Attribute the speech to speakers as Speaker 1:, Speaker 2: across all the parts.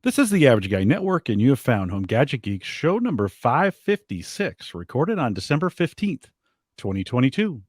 Speaker 1: This is the Average Guy Network, and you have found Home Gadget Geeks show number 556, recorded on December 15th, 2022.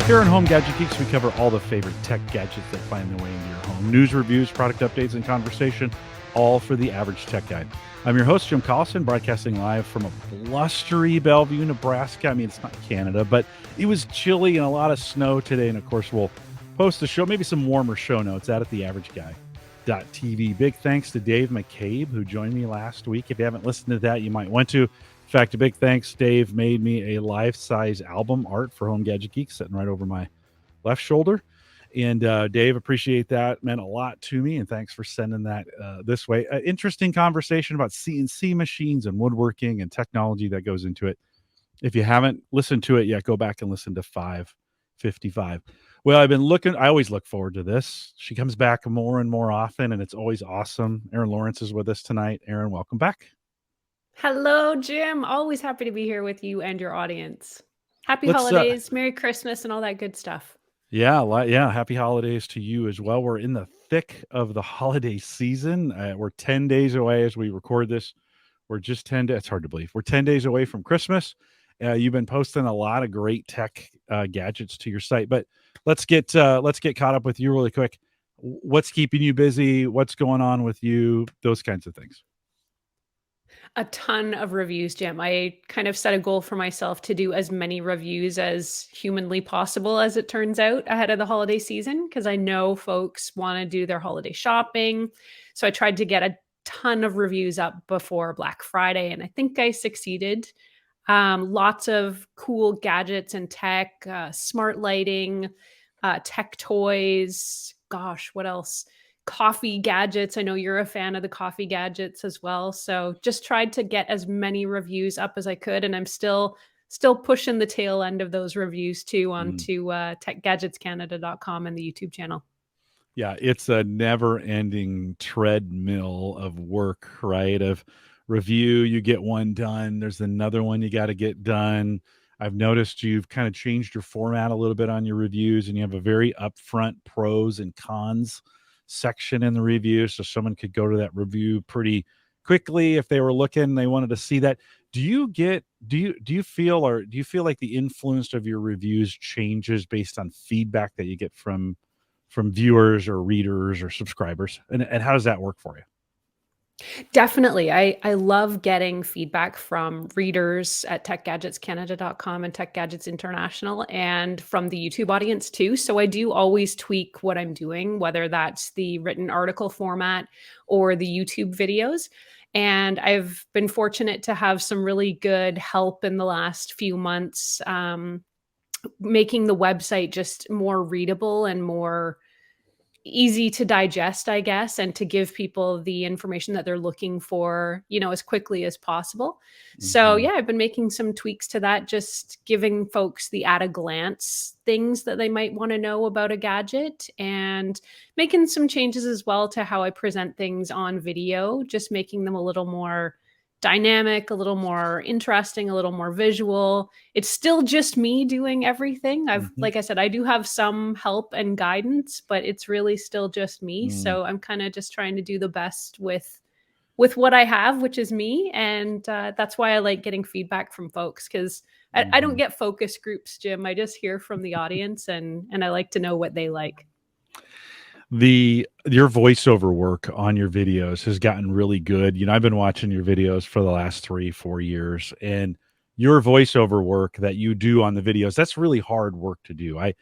Speaker 1: Here on Home Gadget Geeks, we cover all the favorite tech gadgets that find their way into your home. News, reviews, product updates, and conversation, all for the average tech guy. I'm your host, Jim Collison, broadcasting live from a blustery Bellevue, Nebraska. I mean, it's not Canada, but it was chilly and a lot of snow today. And of course, we'll post the show, maybe some warmer show notes out at theaverageguy.tv. Big thanks to Dave McCabe, who joined me last week. If you haven't listened to that, you might want to. In fact, a big thanks. Dave made me a life-size album art for Home Gadget Geeks sitting right over my left shoulder. And Dave, appreciate that. Meant a lot to me. And thanks for sending that this way. Interesting conversation about CNC machines and woodworking and technology that goes into it. If you haven't listened to it yet, go back and listen to 555. Well, I always look forward to this. She comes back more and more often, and it's always awesome. Erin Lawrence is with us tonight. Erin, welcome back.
Speaker 2: Hello, Jim. Always happy to be here with you and your audience. Happy holidays, Merry Christmas, and all that good stuff.
Speaker 1: Yeah. Happy holidays to you as well. We're in the thick of the holiday season. We're 10 days away as we record this. We're just 10 days. It's hard to believe. We're 10 days away from Christmas. You've been posting a lot of great tech gadgets to your site, but let's get caught up with you really quick. What's keeping you busy? What's going on with you? Those kinds of things.
Speaker 2: A ton of reviews, Jim. I kind of set a goal for myself to do as many reviews as humanly possible, as it turns out, ahead of the holiday season, because I know folks want to do their holiday shopping. So I tried to get a ton of reviews up before Black Friday, and I think I succeeded. Lots of cool gadgets and tech, smart lighting, tech toys. Gosh, what else? Coffee gadgets. I know you're a fan of the coffee gadgets as well. So just tried to get as many reviews up as I could. And I'm still pushing the tail end of those reviews too onto techgadgetscanada.com and the YouTube channel.
Speaker 1: Yeah, it's a never-ending treadmill of work, right? Of review, you get one done, there's another one you got to get done. I've noticed you've kind of changed your format a little bit on your reviews, and you have a very upfront pros and cons section in the review, so someone could go to that review pretty quickly if they were looking, they wanted to see that. Do you feel like the influence of your reviews changes based on feedback that you get from viewers or readers or subscribers, and how does that work for you?
Speaker 2: Definitely. I love getting feedback from readers at techgadgetscanada.com and Tech Gadgets International, and from the YouTube audience too. So I do always tweak what I'm doing, whether that's the written article format or the YouTube videos. And I've been fortunate to have some really good help in the last few months, making the website just more readable and more easy to digest, I guess, and to give people the information that they're looking for, as quickly as possible. So yeah, I've been making some tweaks to that, just giving folks the at a glance things that they might want to know about a gadget, and making some changes as well to how I present things on video, just making them a little more dynamic, a little more interesting, a little more visual. It's still just me doing everything. Like I said, I do have some help and guidance, but it's really still just me. So I'm kind of just trying to do the best with what I have, which is me. And that's why I like getting feedback from folks, because I don't get focus groups, Jim. I just hear from the audience, and I like to know what they like.
Speaker 1: Your voiceover work on your videos has gotten really good. I've been watching your videos for the last 3-4 years, and your voiceover work that you do on the videos, that's really hard work to do. I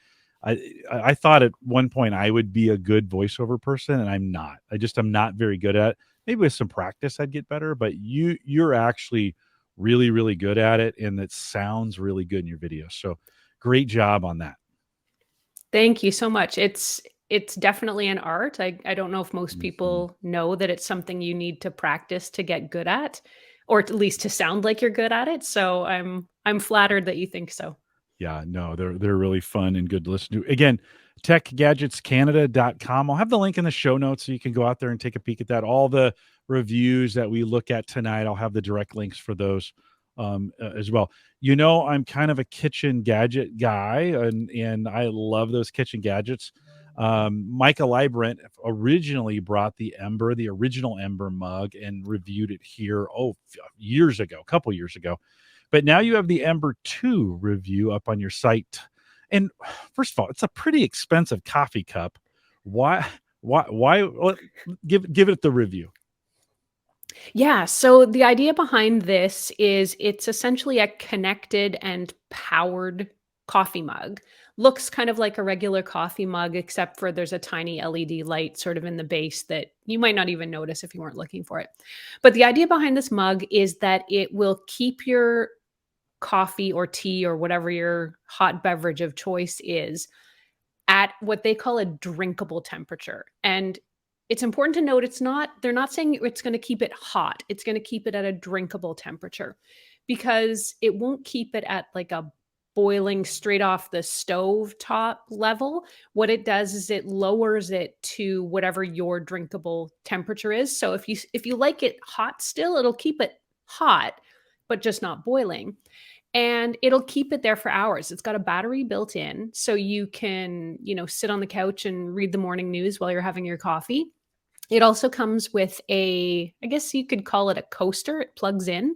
Speaker 1: thought at one point I would be a good voiceover person, and I'm not. I'm not very good at it. Maybe with some practice I'd get better, but you're actually really, really good at it, and it sounds really good in your videos. So great job on that.
Speaker 2: Thank you so much. It's definitely an art. I don't know if most people know that it's something you need to practice to get good at, or at least to sound like you're good at it. So I'm flattered that you think so.
Speaker 1: Yeah, no, they're really fun and good to listen to. Again, techgadgetscanada.com. I'll have the link in the show notes so you can go out there and take a peek at that. All the reviews that we look at tonight, I'll have the direct links for those as well. You know, I'm kind of a kitchen gadget guy, and I love those kitchen gadgets. Micah Librant originally brought the original Ember mug, and reviewed it here years ago, a couple years ago. But now you have the Ember 2 review up on your site. And first of all, it's a pretty expensive coffee cup. Why well, give it the review.
Speaker 2: Yeah, so the idea behind this is it's essentially a connected and powered coffee mug. Looks kind of like a regular coffee mug, except for there's a tiny LED light sort of in the base that you might not even notice if you weren't looking for it. But the idea behind this mug is that it will keep your coffee or tea or whatever your hot beverage of choice is at what they call a drinkable temperature. And it's important to note they're not saying it's going to keep it hot. It's going to keep it at a drinkable temperature because it won't keep it at like a boiling straight off the stove top level. What it does is it lowers it to whatever your drinkable temperature is. So if you like it hot still, it'll keep it hot, but just not boiling, and it'll keep it there for hours. It's got a battery built in, so you can, sit on the couch and read the morning news while you're having your coffee. It also comes with I guess you could call it a coaster. It plugs in,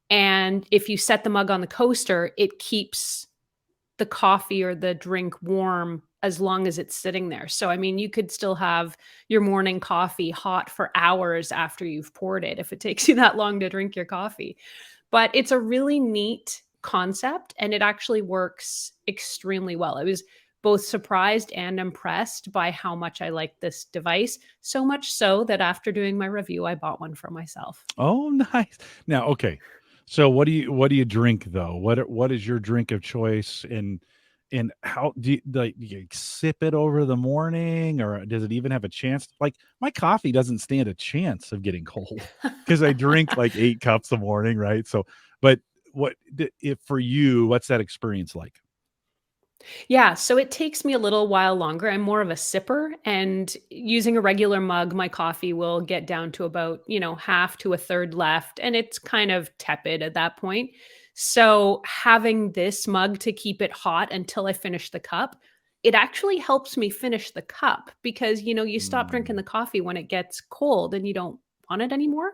Speaker 2: and if you set the mug on the coaster, it keeps the coffee or the drink warm as long as it's sitting there. So, I mean, you could still have your morning coffee hot for hours after you've poured it if it takes you that long to drink your coffee. But it's a really neat concept, and it actually works extremely well. I was both surprised and impressed by how much I like this device, so much so that after doing my review, I bought one for myself.
Speaker 1: Oh, nice. Now, okay. So what do you drink though? What is your drink of choice, and how do you sip it over the morning, or does it even have a chance? Like my coffee doesn't stand a chance of getting cold because I drink like 8 cups a morning, right? So, but if for you, what's that experience like?
Speaker 2: Yeah, so it takes me a little while longer. I'm more of a sipper, and using a regular mug, my coffee will get down to about, half to a third left, and it's kind of tepid at that point. So having this mug to keep it hot until I finish the cup, it actually helps me finish the cup because, you stop drinking
Speaker 1: Mm,
Speaker 2: the coffee when it gets cold and you don't want it anymore.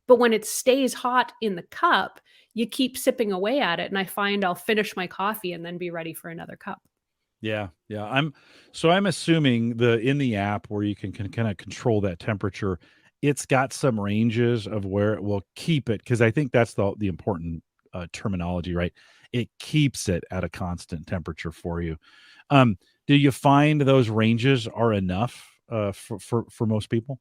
Speaker 2: But when it stays hot in the cup, you keep sipping away at it, and I find I'll finish my coffee and then be ready for another cup.
Speaker 1: yeah, yeah. I'm assuming in the app where you can kind of control that temperature, it's got some ranges of where it will keep it, because I think that's the important terminology, right? It keeps it at a constant temperature for you. Um, do you find those ranges are enough for most people?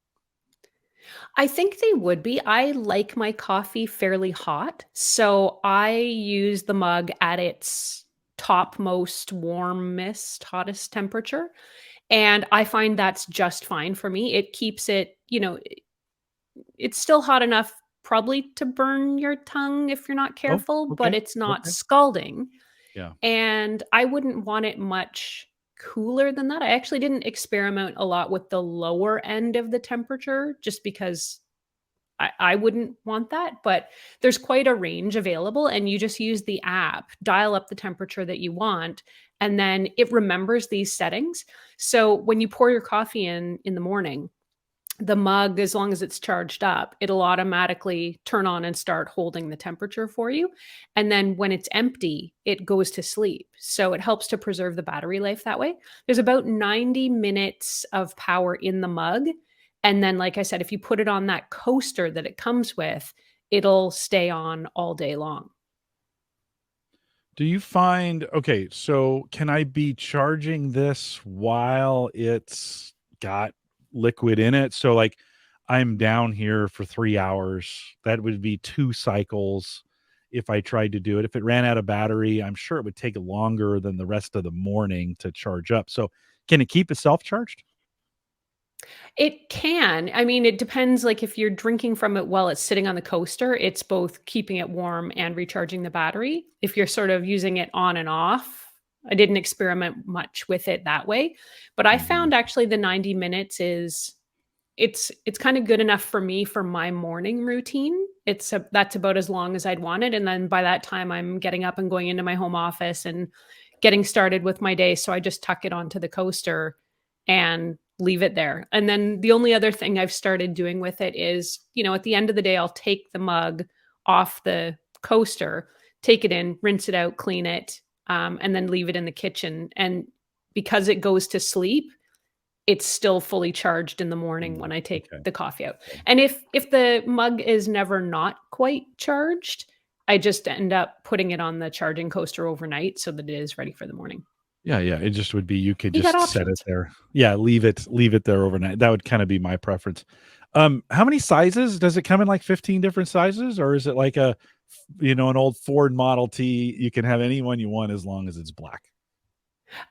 Speaker 2: I think they would be. I like my coffee fairly hot, so I use the mug at its topmost, warmest, hottest temperature, and I find that's just fine for me. It keeps it, it's still hot enough probably to burn your tongue if you're not
Speaker 1: Oh,
Speaker 2: careful, but
Speaker 1: okay,
Speaker 2: it's not
Speaker 1: okay,
Speaker 2: scalding.
Speaker 1: yeah.
Speaker 2: And I wouldn't want it much cooler than that. I actually didn't experiment a lot with the lower end of the temperature just because I wouldn't want that, but there's quite a range available, and you just use the app, dial up the temperature that you want, and then it remembers these settings. So when you pour your coffee in the morning, the mug, as long as it's charged up, it'll automatically turn on and start holding the temperature for you. And then when it's empty, it goes to sleep. So it helps to preserve the battery life that way. There's about 90 minutes of power in the mug. And then, like I said, if you put it on that coaster that it comes with, it'll stay on all day long.
Speaker 1: Do you find okay, so can I be charging this while it's got liquid in it? So, like, I'm down here for 3 hours, that would be 2 cycles if I tried to do it. If it ran out of battery, I'm sure it would take longer than the rest of the morning to charge up. So, can it keep itself charged?
Speaker 2: It can. I mean, it depends, like, if you're drinking from it while it's sitting on the coaster, it's both keeping it warm and recharging the battery. If you're sort of using it on and off, I didn't experiment much with it that way. But I
Speaker 1: Mhm.
Speaker 2: found actually the 90 minutes is it's kind of good enough for me for my morning routine. That's about as long as I'd want it, and then by that time I'm getting up and going into my home office and getting started with my day, so I just tuck it onto the coaster and leave it there. And then the only other thing I've started doing with it is, at the end of the day I'll take the mug off the coaster, take it in, rinse it out, clean it, and then leave it in the kitchen. And because it goes to sleep, it's still fully charged in the morning when I take
Speaker 1: Okay.
Speaker 2: the coffee out.
Speaker 1: Okay.
Speaker 2: And if the mug is never not quite charged, I just end up putting it on the charging coaster overnight so that it is ready for the morning.
Speaker 1: Yeah, yeah, it just would be you could
Speaker 2: You got
Speaker 1: just set it
Speaker 2: options.
Speaker 1: there. Yeah, leave it there overnight. That would kinda be my preference. How many sizes? Does it come in, like, 15 different sizes, or is it like an old Ford Model T, you can have any one you want as long as it's black?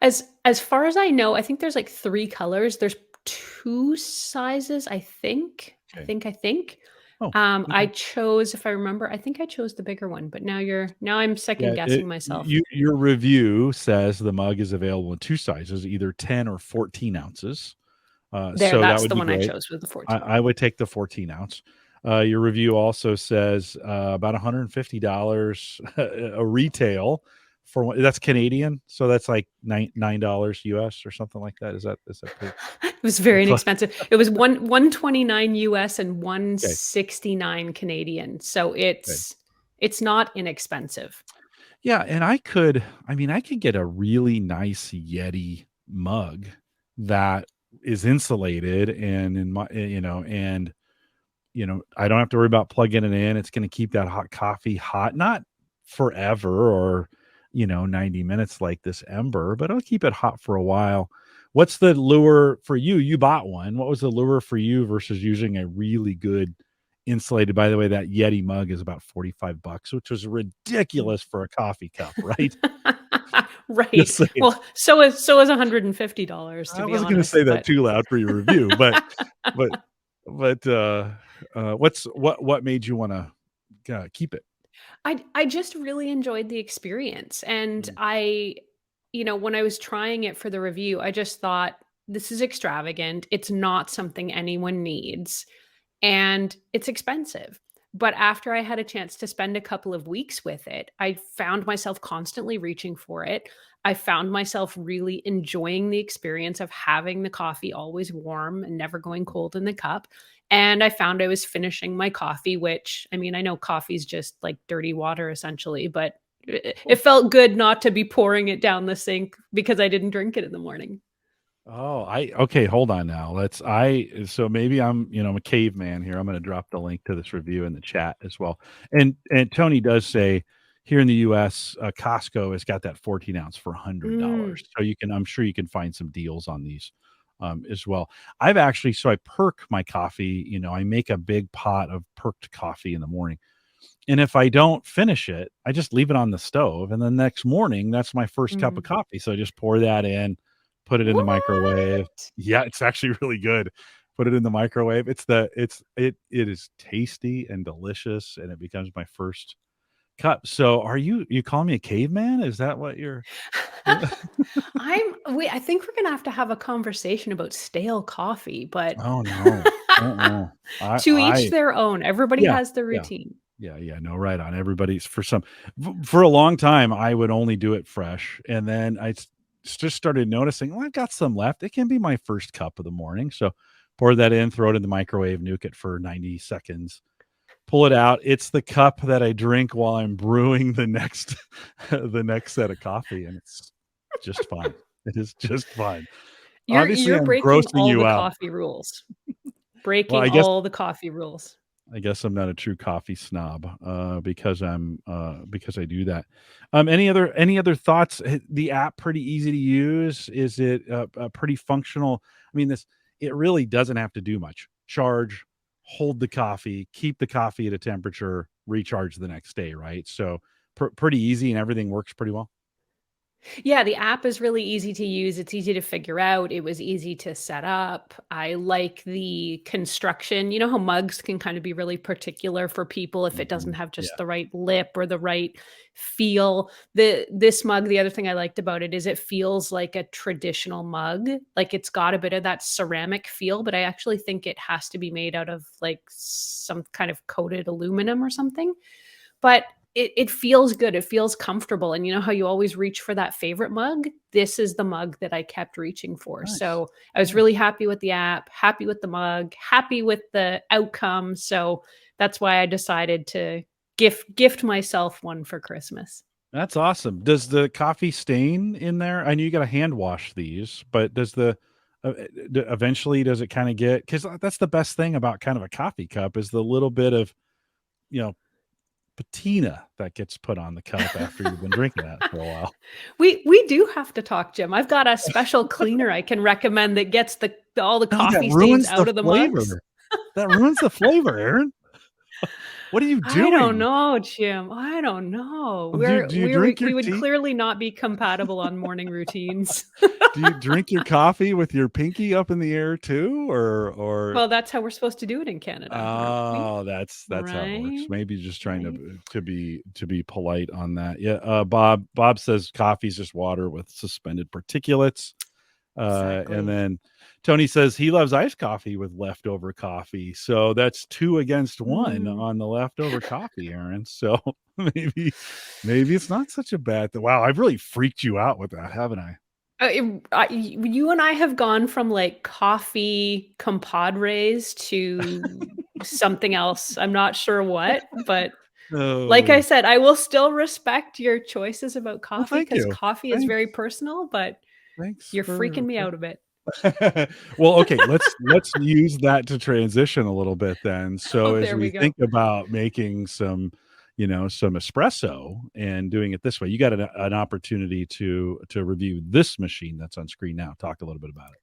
Speaker 2: As far as I know, I think there's like 3 colors. There's 2 sizes, I think. I
Speaker 1: Okay.
Speaker 2: think I think.
Speaker 1: Oh,
Speaker 2: I
Speaker 1: okay.
Speaker 2: chose, if I remember, I think I chose the bigger one, but now I'm second
Speaker 1: Yeah,
Speaker 2: guessing myself.
Speaker 1: your review says the mug is available in 2 sizes, either 10 or 14 ounces,
Speaker 2: There,
Speaker 1: so that
Speaker 2: that's
Speaker 1: would
Speaker 2: the
Speaker 1: be
Speaker 2: one I
Speaker 1: great.
Speaker 2: chose, was the
Speaker 1: I
Speaker 2: 14.
Speaker 1: I would take the 14 ounce. Your review also says, about $150 a retail for one that's Canadian, so that's like $9 US or something like that. Is that pretty
Speaker 2: It was very
Speaker 1: close?
Speaker 2: inexpensive. It was 129 US and
Speaker 1: Okay,
Speaker 2: 169 Canadian. So
Speaker 1: okay.
Speaker 2: it's not inexpensive.
Speaker 1: Yeah, and I could get a really nice Yeti mug that is insulated and I don't have to worry about plugging it in. It's gonna keep that hot coffee hot, not forever or, 90 minutes like this Ember, but it'll keep it hot for a while. What's the lure for you? You bought one. What was the lure for you versus using a really good insulated, by the way, that Yeti mug is about 45 bucks, which was
Speaker 2: Mm.
Speaker 1: ridiculous for a coffee cup, right?
Speaker 2: Right.
Speaker 1: Just saying.
Speaker 2: Well, so is $150, to
Speaker 1: I
Speaker 2: be
Speaker 1: wasn't gonna
Speaker 2: honest,
Speaker 1: say that
Speaker 2: but
Speaker 1: too loud for your review, but what made you wanna, keep it?
Speaker 2: I just really enjoyed the experience, and
Speaker 1: Mm.
Speaker 2: when I was trying it for the review, I just thought, "This is extravagant. It's not something anyone needs, and it's expensive." But after I had a chance to spend a couple of weeks with it, I found myself constantly reaching for it. I found myself really enjoying the experience of having the coffee always warm and never going cold in the cup. And I found I was finishing my coffee, which, I mean, I know coffee's just like dirty water essentially, but it felt good not to be pouring it down the sink because I didn't drink it in the morning.
Speaker 1: Oh, I okay, hold on now. So maybe I'm a caveman here. I'm gonna drop the link to this review in the chat as well. And Tony does say here in the US, Costco has got that 14 ounce for
Speaker 2: Mm.
Speaker 1: $100. So I'm sure you can find some deals on these as well. I perk my coffee, I make a big pot of perked coffee in the morning. And if I don't finish it, I just leave it on the stove, and the next morning, that's my first cup of
Speaker 2: Mm.
Speaker 1: coffee, so I just pour that in, put it in the microwave.
Speaker 2: What?
Speaker 1: Yeah, it's actually really good. Put it in the microwave. It is tasty and delicious, and it becomes my first cup. So, you calling me a caveman? Is that what you're
Speaker 2: I think we're gonna have a conversation about stale coffee, but
Speaker 1: Oh, no. Uh-uh.
Speaker 2: to each their own. Everybody
Speaker 1: Yeah,
Speaker 2: has their
Speaker 1: yeah.
Speaker 2: routine.
Speaker 1: Yeah, yeah, no, right on. Everybody's for a long time, I would only do it fresh, and then just started noticing, well, I've got some left. It can be my first cup of the morning, so pour that in, throw it in the microwave, nuke it for 90 seconds, pull it out. It's the cup that I drink while I'm brewing the next the next set of coffee, and it's just fine. It is just fine. Obviously,
Speaker 2: You're
Speaker 1: I'm
Speaker 2: breaking
Speaker 1: grossing
Speaker 2: all
Speaker 1: you
Speaker 2: the
Speaker 1: out.
Speaker 2: coffee rules.
Speaker 1: Well,
Speaker 2: Breaking all the coffee rules.
Speaker 1: I guess I'm not a true coffee snob, because I do that. Any other thoughts? The app pretty easy to use? Is it, pretty functional? I mean, it really doesn't have to do much. Charge, hold the coffee, keep the coffee at a temperature, recharge the next day, right? So, pretty easy and everything works pretty well?
Speaker 2: Yeah, the app is really easy to use. It's easy to figure out. It was easy to set up. I like the construction. You know how mugs can kind of be really particular for people if it doesn't
Speaker 1: Mhm.
Speaker 2: have just
Speaker 1: Yeah.
Speaker 2: the right lip or the right feel. This mug, the other thing I liked about it is it feels like a traditional mug. Like it's got a bit of that ceramic feel, but I actually think it has to be made out of like some kind of coated aluminum or something. But it feels good, it feels comfortable, and you know how you always reach for that favorite mug? This is the mug that I kept reaching for,
Speaker 1: Nice.
Speaker 2: so I was
Speaker 1: Nice.
Speaker 2: really happy with the app, happy with the mug, happy with the outcome, so that's why I decided to gift myself one for Christmas.
Speaker 1: That's awesome. Does the coffee stain in there? I know you gotta hand wash these, but does the eventually, does it kinda get? Because that's the best thing about kind of a coffee cup is the little bit of, you know, patina that gets put on the cup after you've been drinking that for a while.
Speaker 2: We do have to talk, Jim. I've got a special cleaner I can recommend that gets all the
Speaker 1: No, that
Speaker 2: coffee stains
Speaker 1: ruins the
Speaker 2: out of the mugs.
Speaker 1: flavor. That ruins the flavor, Aaron. What are you
Speaker 2: I don't
Speaker 1: doing?
Speaker 2: know, Jim. I don't know.
Speaker 1: Do you drink your
Speaker 2: We would
Speaker 1: tea?
Speaker 2: clearly not be compatible on morning routines.
Speaker 1: Do you drink your coffee with your pinky up in the air too, or
Speaker 2: Well, that's how we're supposed to do it in Canada, aren't we?
Speaker 1: oh, that's how it works.
Speaker 2: Right?
Speaker 1: Maybe just trying
Speaker 2: Right?
Speaker 1: to be polite on that. Yeah, Bob says coffee's just water with suspended particulates. And
Speaker 2: Exactly.
Speaker 1: then Tony says he loves iced coffee with leftover coffee. So that's 2 against 1
Speaker 2: Mm.
Speaker 1: on the leftover coffee, Aaron. So maybe it's not such a bad thing. Wow, I've really freaked you out with that, haven't I?
Speaker 2: You and I have gone from like coffee compadres to something else. I'm not sure what, but like I
Speaker 1: Oh,
Speaker 2: said, I will still respect your choices about
Speaker 1: well,
Speaker 2: coffee
Speaker 1: thank
Speaker 2: because
Speaker 1: you.
Speaker 2: coffee is very
Speaker 1: Thanks.
Speaker 2: personal, but
Speaker 1: Thanks
Speaker 2: you're freaking me out a bit.
Speaker 1: Well, okay, let's use that to transition a little bit then.
Speaker 2: Oh,
Speaker 1: So as
Speaker 2: there
Speaker 1: we
Speaker 2: we go.
Speaker 1: think about making some, some espresso and doing it this way, you got an opportunity to review this machine that's on screen now. Talk a little bit about it.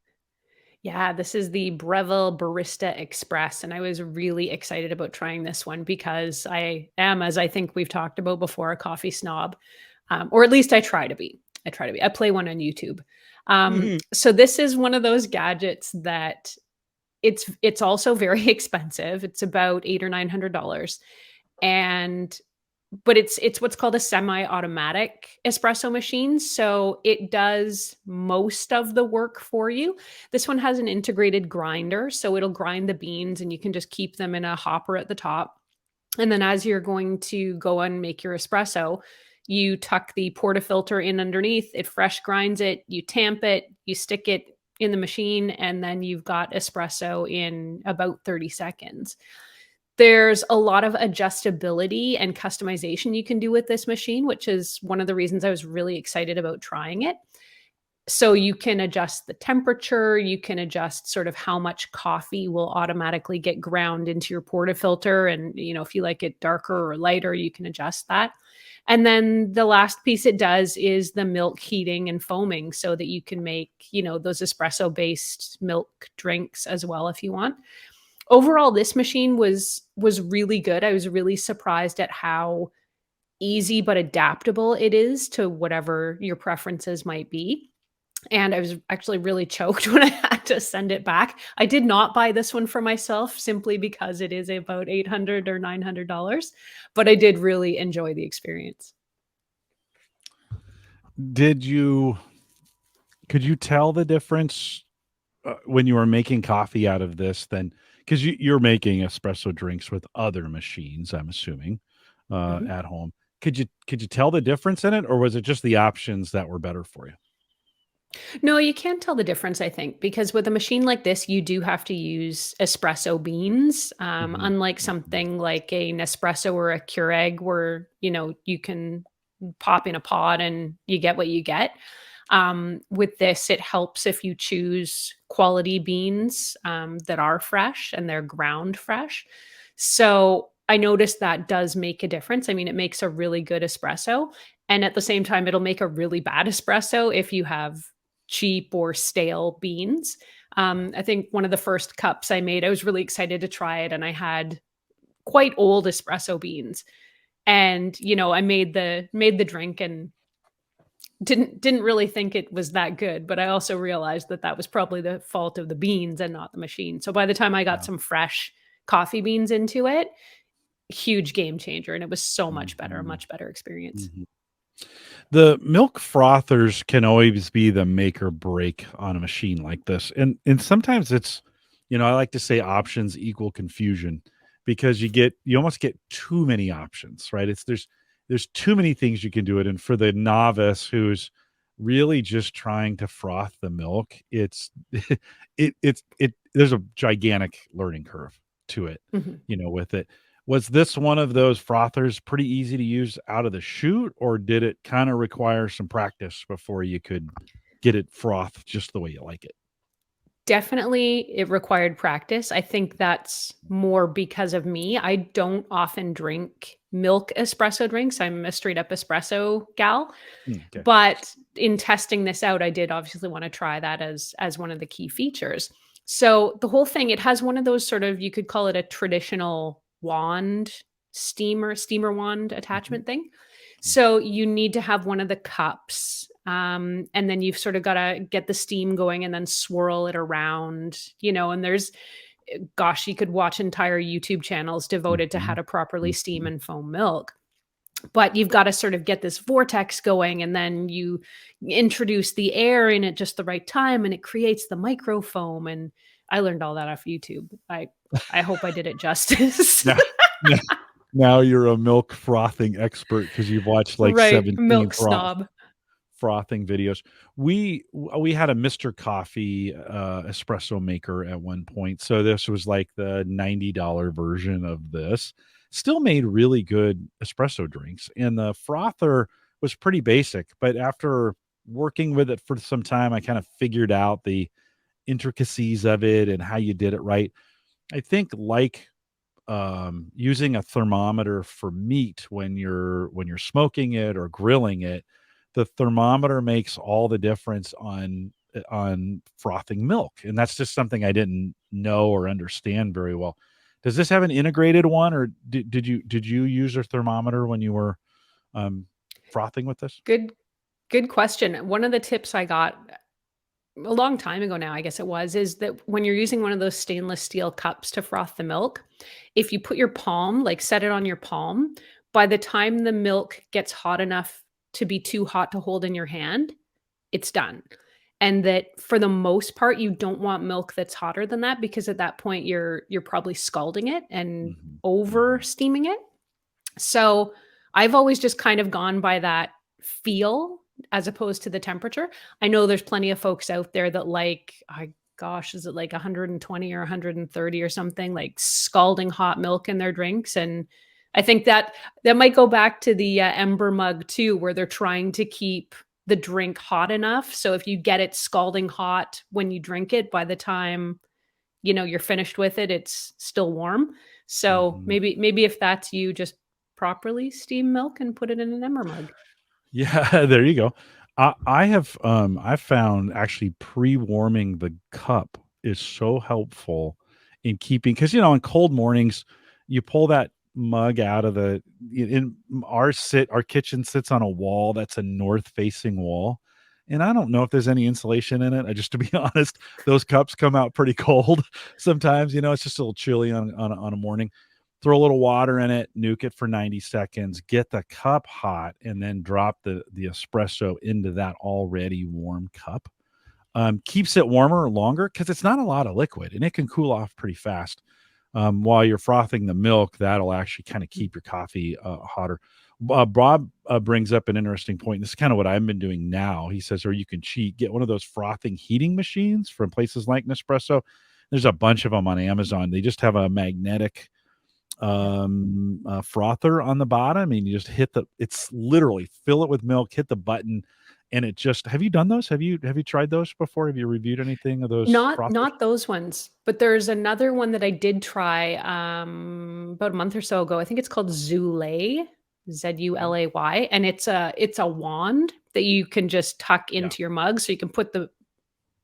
Speaker 2: Yeah, this is the Breville Barista Express, and I was really excited about trying this one because I am, as I think we've talked about before, a coffee snob, or at least I try to be. I try to be. I play one on YouTube.
Speaker 1: Mhm.
Speaker 2: So this is one of those gadgets that it's also very expensive. It's about $800 or $900, and but it's what's called a semi-automatic espresso machine, so it does most of the work for you. This one has an integrated grinder, so it'll grind the beans and you can just keep them in a hopper at the top. And then as you're going to go and make your espresso, you tuck the portafilter in underneath, it fresh grinds it, you tamp it, you stick it in the machine, and then you've got espresso in about 30 seconds. There's a lot of adjustability and customization you can do with this machine, which is one of the reasons I was really excited about trying it. So you can adjust the temperature, you can adjust sort of how much coffee will automatically get ground into your portafilter, and if you like it darker or lighter, you can adjust that. And then the last piece it does is the milk heating and foaming so that you can make, those espresso based milk drinks as well if you want. Overall, this machine was really good. I was really surprised at how easy but adaptable it is to whatever your preferences might be. And I was actually really choked when I had to send it back. I did not buy this one for myself simply because it is about 800 or $900, but I did really enjoy the experience.
Speaker 1: Did you could you tell the difference when you were making coffee out of this then because you're making espresso drinks with other machines, I'm assuming,
Speaker 2: Mhm.
Speaker 1: at home. Could you tell the difference in it, or was it just the options that were better for you?
Speaker 2: No, you can tell the difference, I think, because with a machine like this, you do have to use espresso beans,
Speaker 1: Mhm,
Speaker 2: unlike
Speaker 1: mhm.
Speaker 2: something like a Nespresso or a Keurig, where you can pop in a pod and you get what you get. With this, it helps if you choose quality beans that are fresh and they're ground fresh. So I noticed that does make a difference. I mean, it makes a really good espresso. And at the same time, it'll make a really bad espresso if you have cheap or stale beans. I think one of the first cups I made, I was really excited to try it, and I had quite old espresso beans. And I made the drink, and didn't really think it was that good, but I also realized that that was probably the fault of the beans and not the machine. So by the time I got
Speaker 1: Yeah.
Speaker 2: some fresh coffee beans into it, huge game changer, and it was so much better, a
Speaker 1: Mhm.
Speaker 2: much better experience.
Speaker 1: Mhm. The milk frothers can always be the make or break on a machine like this. And sometimes it's, I like to say options equal confusion because you almost get too many options, right? There's too many things you can do it. And for the novice who's really just trying to froth the milk, it's it there's a gigantic learning curve to it,
Speaker 2: Mhm.
Speaker 1: with it. Was this one of those frothers pretty easy to use out of the chute, or did it kinda require some practice before you could get it froth just the way you like it?
Speaker 2: Definitely, it required practice. I think that's more because of me. I don't often drink milk espresso drinks. I'm a straight up espresso gal.
Speaker 1: Mm, 'kay.
Speaker 2: But in testing this out, I did obviously want to try that as one of the key features. So the whole thing, it has one of those sort of, you could call it a traditional wand, steamer wand
Speaker 1: Mhm,
Speaker 2: attachment thing.
Speaker 1: mm,
Speaker 2: So you need to have one of the cups, and then you've sort of got to get the steam going and then swirl it around, and there's, gosh, you could watch entire YouTube channels devoted to how
Speaker 1: mhm,
Speaker 2: to properly steam
Speaker 1: mhm.
Speaker 2: and foam milk, but you've got to sort of get this vortex going, and then you introduce the air in at just the right time and it creates the micro foam. And I learned all that off YouTube. I hope I did it justice.
Speaker 1: Now now now you're a milk frothing expert because 'cause you've watched, like,
Speaker 2: Right,
Speaker 1: 17
Speaker 2: milk snob.
Speaker 1: frothing videos. We had a Mr. Coffee, espresso maker at one point, so this was like the $90 version of this. Still made really good espresso drinks, and the frother was pretty basic, but after working with it for some time, I kind of figured out the intricacies of it and how you did it right. I think, like, using a thermometer for meat when you're smoking it or grilling it, the thermometer makes all the difference on frothing milk, and that's just something I didn't know or understand very well. Does this have an integrated one, or did you use a thermometer when you were, um, frothing with this?
Speaker 2: Good question. One of the tips I got a long time ago now, I guess it was, is that when you're using one of those stainless steel cups to froth the milk, if you put your palm, like set it on your palm, by the time the milk gets hot enough to be too hot to hold in your hand, it's done. And that for the most part, you don't want milk that's hotter than that, because at that point you're probably scalding it and
Speaker 1: Mhm,
Speaker 2: over
Speaker 1: mhm,
Speaker 2: steaming it. So, I've always just kind of gone by that feel as opposed to the temperature. I know there's plenty of folks out there that like, I gosh, is it like 120 or 130 or something, like scalding hot milk in their drinks? And I think that that might go back to the Ember Mug too, where they're trying to keep the drink hot enough. So if you get it scalding hot when you drink it, by the time you're finished with it, it's still warm. So
Speaker 1: mhm.
Speaker 2: maybe if that's you, just properly steam milk and put it in an Emmer mug.
Speaker 1: Yeah, there you go. I've found actually pre-warming the cup is so helpful in keeping, because on cold mornings, you pull that mug out of the in our kitchen sits on a wall that's a north-facing wall, and I don't know if there's any insulation in it. I just to be honest, those cups come out pretty cold sometimes, it's just a little chilly on a morning. Throw a little water in it, nuke it for 90 seconds, get the cup hot, and then drop the espresso into that already warm cup. Keeps it warmer longer because it's not a lot of liquid and it can cool off pretty fast. While you're frothing the milk, that'll actually kind of keep your coffee hotter. Bob brings up an interesting point. This is kind of what I've been doing now. He says, or you can cheat, get one of those frothing heating machines from places like Nespresso. There's a bunch of them on Amazon. They just have a magnetic frother on the bottom, and you just it's literally fill it with milk, hit the button, and it just have you done those? Have you tried those before? Have you reviewed anything of those frothers?
Speaker 2: Not those ones, but there's another one that I did try, about a month or so ago. I think it's called Zulay,
Speaker 1: Mhm.
Speaker 2: Zulay, and it's a wand that you can just tuck
Speaker 1: Yeah.
Speaker 2: into your mug, so you can put the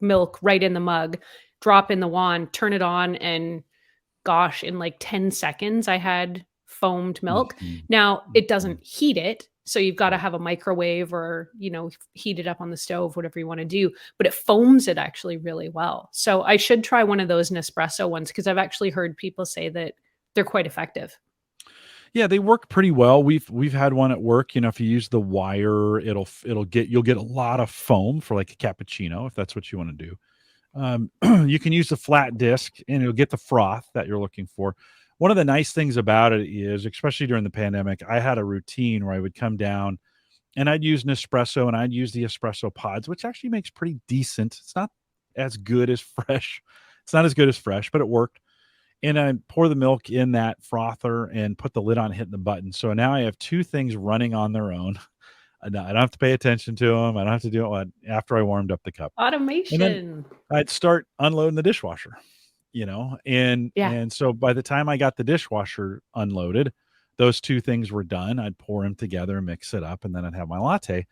Speaker 2: milk right in the mug, drop in the wand, turn it on, and gosh, in like 10 seconds, I had foamed milk.
Speaker 1: Mhm.
Speaker 2: Now, it
Speaker 1: Mhm.
Speaker 2: doesn't heat it, So you've got to
Speaker 1: Right.
Speaker 2: have a microwave or, heat it up on the stove, whatever you want to do, but it foams it actually really well. So I should try one of those Nespresso ones because I've actually heard people say that they're quite effective.
Speaker 1: Yeah, they work pretty well. We've had one at work. If you use the wire, you'll get a lot of foam for like a cappuccino if that's what you want to do. You can use the flat disc and it'll get the froth that you're looking for. One of the nice things about it is, especially during the pandemic, I had a routine where I would come down and I'd use Nespresso and I'd use the espresso pods, which actually makes pretty decent. It's not as good as fresh. It's not as good as fresh, but it worked. And I pour the milk in that frother and put the lid on, hitting the button. So now I have two things running on their own. I don't have to pay attention to them. I don't have to do it after I warmed up the cup. And then
Speaker 2: Automation.
Speaker 1: I'd start unloading the dishwasher, and
Speaker 2: Yeah.
Speaker 1: and so by the time I got the dishwasher unloaded, those two things were done. I'd pour them together, mix it up, and then I'd have my latte.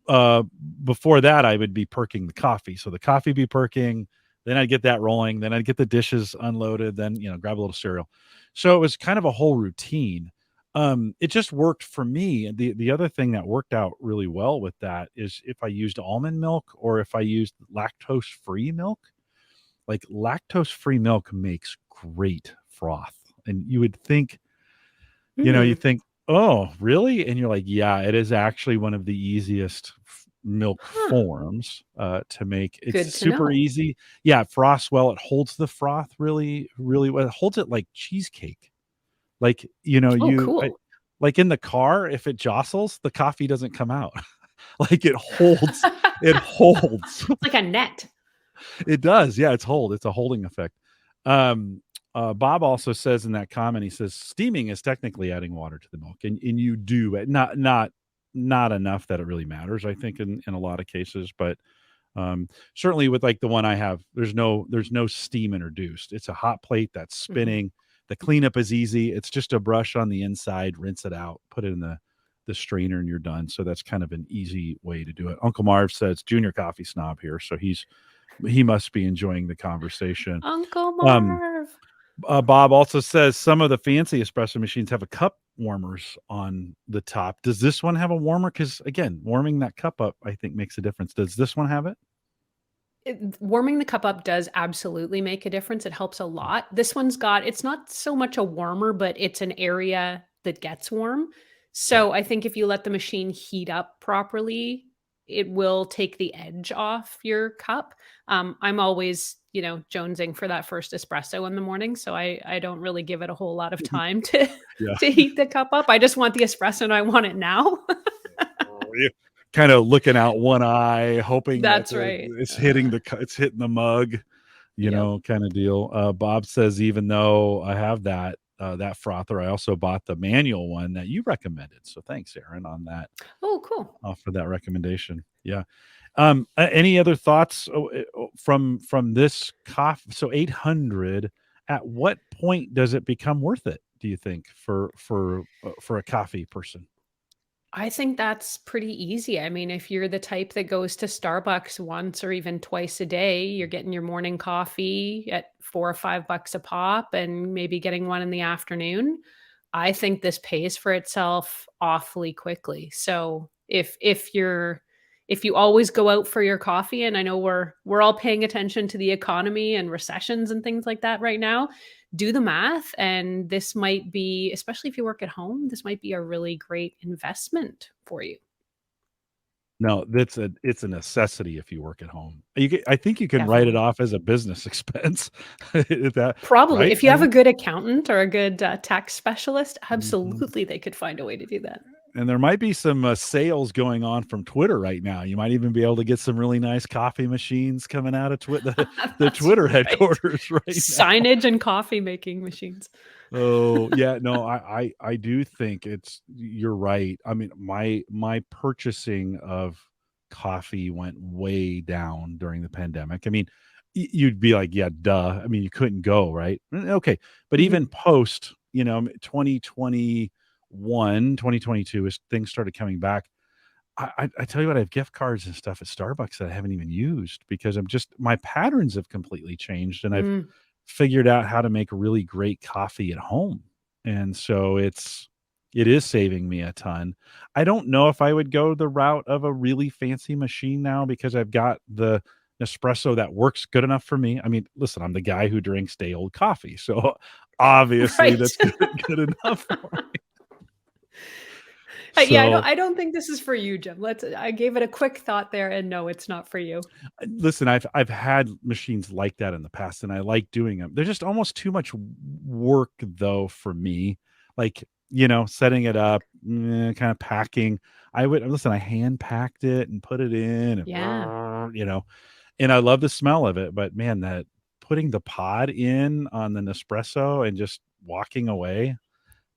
Speaker 1: uh Before that I would be perking the coffee, so the coffee be perking, then I'd get that rolling, then I'd get the dishes unloaded, then grab a little cereal. So it was kind of a whole routine. It just worked for me. And the other thing that worked out really well with that is if I used almond milk or if I used lactose free milk. Like lactose free milk makes great froth, and you
Speaker 2: Hmm.
Speaker 1: think, "Oh, really?" And you're like, "Yeah, it is actually one of the easiest milk
Speaker 2: Huh.
Speaker 1: forms to make. It's
Speaker 2: Good to
Speaker 1: super
Speaker 2: know.
Speaker 1: easy. Yeah, it froths well. It holds the froth really, really well. It holds it like cheesecake. Like,
Speaker 2: Oh, cool.
Speaker 1: like in the car, if it jostles, the coffee doesn't come out. Like it holds, it holds.
Speaker 2: It's like a net.
Speaker 1: It does. Yeah, it's a holding effect. Um, Bob also says in that comment, he says steaming is technically adding water to the milk, and you do it not enough that it really matters. I think in a lot of cases, but certainly with like the one I have, there's no steam introduced. It's a hot plate that's
Speaker 2: Mhm.
Speaker 1: spinning. The cleanup is easy. It's just a brush on the inside, rinse it out, put it in the strainer, and you're done. So that's kind of an easy way to do it. Uncle Marv says junior coffee snob here, so he must be enjoying the conversation.
Speaker 2: Uncle
Speaker 1: Um,
Speaker 2: Marv.
Speaker 1: Bob also says some of the fancy espresso machines have a cup warmers on the top. Does this one have a warmer? Because again, warming that cup up, I think, makes a difference. Does this one have it?
Speaker 2: Warming the cup up does absolutely make a difference. It helps a lot. This one's got it's not so much a warmer, but it's an area that gets warm.
Speaker 1: Right.
Speaker 2: So I think if you let the machine heat up properly, it will take the edge off your cup. I'm always, jonesing for that first espresso in the morning, so I don't really give it a whole lot of time to
Speaker 1: Yeah.
Speaker 2: to heat the cup up. I just want the espresso and I want it now.
Speaker 1: Oh, yeah. Kind of looking out one eye, hoping that
Speaker 2: That's right.
Speaker 1: it's hitting the mug,
Speaker 2: Yep.
Speaker 1: kind of deal. Bob says even though I have that frother, I also bought the manual one that you recommended. So thanks, Aaron, on that
Speaker 2: Oh, cool.
Speaker 1: for that recommendation. Yeah. Any other thoughts from this coffee? So 800. At what point does it become worth it? Do you think for a coffee person?
Speaker 2: I think that's pretty easy. I mean, if you're the type that goes to Starbucks once or even twice a day, you're getting your morning coffee at 4 or 5 bucks a pop and maybe getting one in the afternoon. I think this pays for itself awfully quickly. So if you always go out for your coffee, and I know we're all paying attention to the economy and recessions and things like that right now, do the math, and this might be, especially if you work at home, this might be a really great investment for you.
Speaker 1: No, it's a necessity if you work at home. I think you can write it
Speaker 2: Definitely.
Speaker 1: off as a business expense. That
Speaker 2: Probably.
Speaker 1: right,
Speaker 2: If you have a
Speaker 1: Aaron?
Speaker 2: good accountant or a good tax specialist,
Speaker 1: Mhm.
Speaker 2: absolutely they could find a way to do that.
Speaker 1: And there might be some sales going on from Twitter right now. You might even be able to get some really nice coffee machines coming out of the
Speaker 2: That's
Speaker 1: Twitter
Speaker 2: right.
Speaker 1: headquarters right now.
Speaker 2: Signage and coffee making machines.
Speaker 1: Oh, yeah, no, I do think you're right. I mean, my purchasing of coffee went way down during the pandemic. I mean, you'd be like, "Yeah, duh." I mean, you couldn't go, right? Okay, but even
Speaker 2: Mhm.
Speaker 1: post, 2021, 2022, as things started coming back, I tell you what, I have gift cards and stuff at Starbucks that I haven't even used because my patterns have completely changed, and I've
Speaker 2: Mm.
Speaker 1: figured out how to make really great coffee at home. And so it's It is saving me a ton. I don't know if I would go the route of a really fancy machine now because I've got the Nespresso that works good enough for me. I mean, listen, I'm the guy who drinks day old coffee, so obviously
Speaker 2: Right.
Speaker 1: that's good enough for me.
Speaker 2: Yeah,
Speaker 1: So,
Speaker 2: I don't think this is for you, Jim. I gave it a quick thought there, and no, it's not for you.
Speaker 1: listen, I've had machines like that in the past, and I like doing them. They're just almost too much work, though, for me. Like, setting it up, kind of packing. I would listen. I hand packed it and put it in,
Speaker 2: Yeah.
Speaker 1: and and I love the smell of it. But man, that putting the pod in on the Nespresso and just walking away,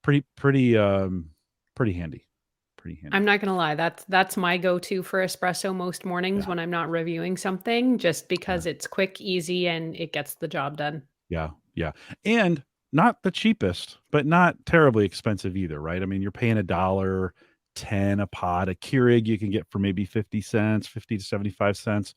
Speaker 1: pretty handy, pretty
Speaker 2: I'm
Speaker 1: handy.
Speaker 2: not gonna lie, that's my go-to for espresso most mornings
Speaker 1: Yeah,
Speaker 2: when I'm not reviewing something, just
Speaker 1: yeah.
Speaker 2: because it's quick, easy, and it gets the job done.
Speaker 1: Yeah, yeah, and not the cheapest, but not terribly expensive either, right? I mean, you're paying $1.10 a pod. A Keurig you can get for maybe 50 cents, 50 to 75 cents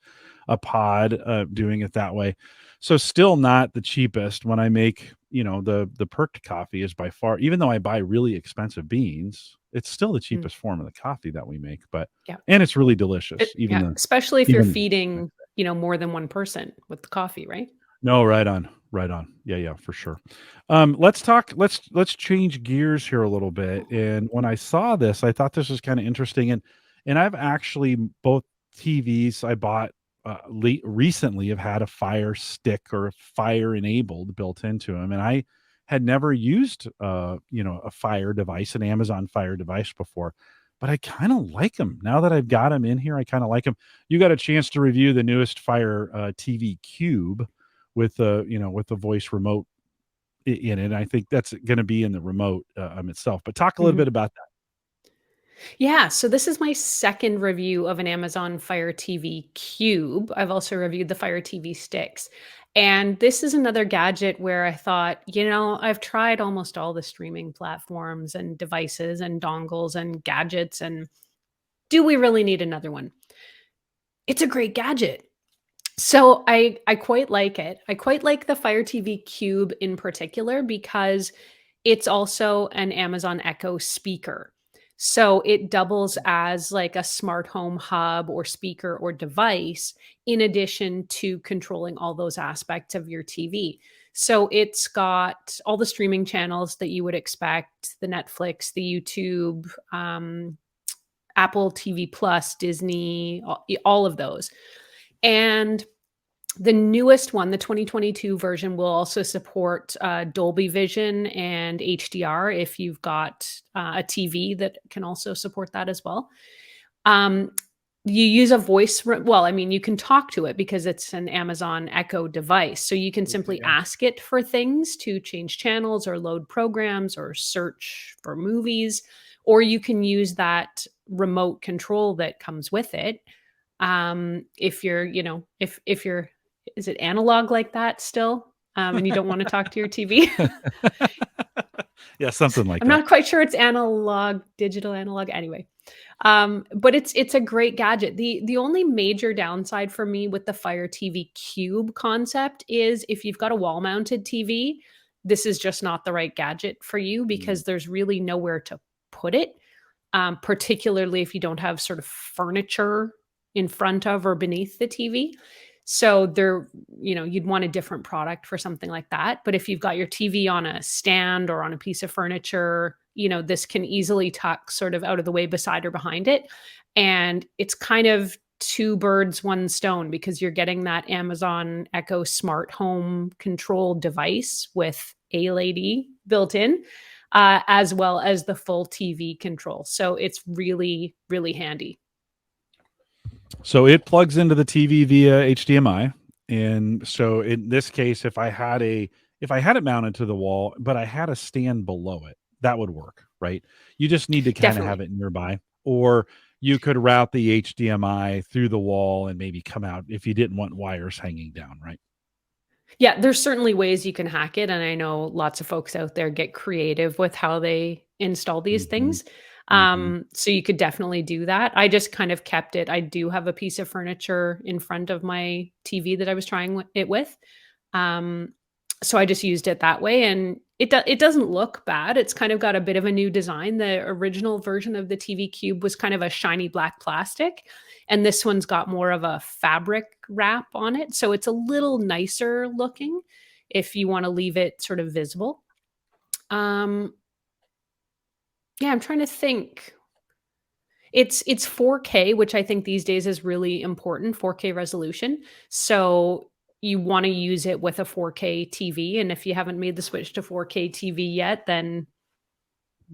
Speaker 1: a pod, doing it that way. So still not the cheapest when I make, the perked coffee is by far, even though I buy really expensive beans, it's still the
Speaker 2: Mm,
Speaker 1: cheapest form of the coffee that we make, but
Speaker 2: yeah.
Speaker 1: and it's really delicious,
Speaker 2: Yeah, especially if you're
Speaker 1: even
Speaker 2: feeding, more than one person with the coffee, right?
Speaker 1: No, right on, right on. Yeah, yeah, for sure. Let's change gears here a little bit. And when I saw this, I thought this was kind of interesting. And I've actually both TVs I bought recently have had a Fire Stick or a Fire enabled built into them, and I had never used a Fire device, an Amazon Fire device before. But I kind of like them now that I've got them in here. I kind of like them. You got a chance to review the newest Fire TV Cube with the voice remote in it. I think that's going to be in the remote itself. But talk a little
Speaker 2: Mhm.
Speaker 1: bit about that.
Speaker 2: Yeah, so this is my second review of an Amazon Fire TV Cube. I've also reviewed the Fire TV Sticks. And this is another gadget where I thought, I've tried almost all the streaming platforms and devices and dongles and gadgets, and do we really need another one? It's a great gadget. So I quite like it. I quite like the Fire TV Cube in particular because it's also an Amazon Echo speaker. So it doubles as like a smart home hub or speaker or device in addition to controlling all those aspects of your TV. So it's got all the streaming channels that you would expect, the Netflix, the YouTube, Apple TV Plus, Disney, all of those. And the newest one, the 2022 version, will also support Dolby Vision and HDR if you've got a TV that can also support that as well. Um, you use a well, I mean, you can talk to it because it's an Amazon Echo device. So you can simply
Speaker 1: Yeah.
Speaker 2: ask it for things to change channels or load programs or search for movies, or you can use that remote control that comes with it. If you're, if you're, is it analog like that still? And you don't want to talk to your TV?
Speaker 1: Yeah, something like
Speaker 2: I'm
Speaker 1: that.
Speaker 2: not quite sure it's analog, digital analog. Anyway, but it's a great gadget. The only major downside for me with the Fire TV Cube concept is if you've got a wall mounted TV, this is just not the right gadget for you
Speaker 1: Mm.
Speaker 2: because there's really nowhere to put it. Particularly if you don't have sort of furniture in front of or beneath the TV. So you'd want a different product for something like that. But if you've got your TV on a stand or on a piece of furniture, this can easily tuck sort of out of the way beside or behind it. And it's kind of two birds, one stone because you're getting that Amazon Echo smart home control device with a lady built in, as well as the full TV control. So it's really, really handy.
Speaker 1: So it plugs into the TV via HDMI. And so in this case, if I had it mounted to the wall, but I had a stand below it, that would work, right? You just need to kind of have
Speaker 2: Definitely.
Speaker 1: it nearby. Or you could route the HDMI through the wall and maybe come out if you didn't want wires hanging down, right?
Speaker 2: Yeah, there's certainly ways you can hack it, and I know lots of folks out there get creative with how they install these
Speaker 1: Mhm.
Speaker 2: things.
Speaker 1: Mhm.
Speaker 2: So you could definitely do that. I just kind of kept it. I do have a piece of furniture in front of my TV that I was trying it with. Um, so I just used it that way, and it doesn't look bad. It's kind of got a bit of a new design. The original version of the TV Cube was kind of a shiny black plastic, and this one's got more of a fabric wrap on it, so it's a little nicer looking if you want to leave it sort of visible. Um, yeah, I'm trying to think. It's 4K, which I think these days is really important, 4K resolution. So you want to use it with a 4K TV, and if you haven't made the switch to 4K TV yet, then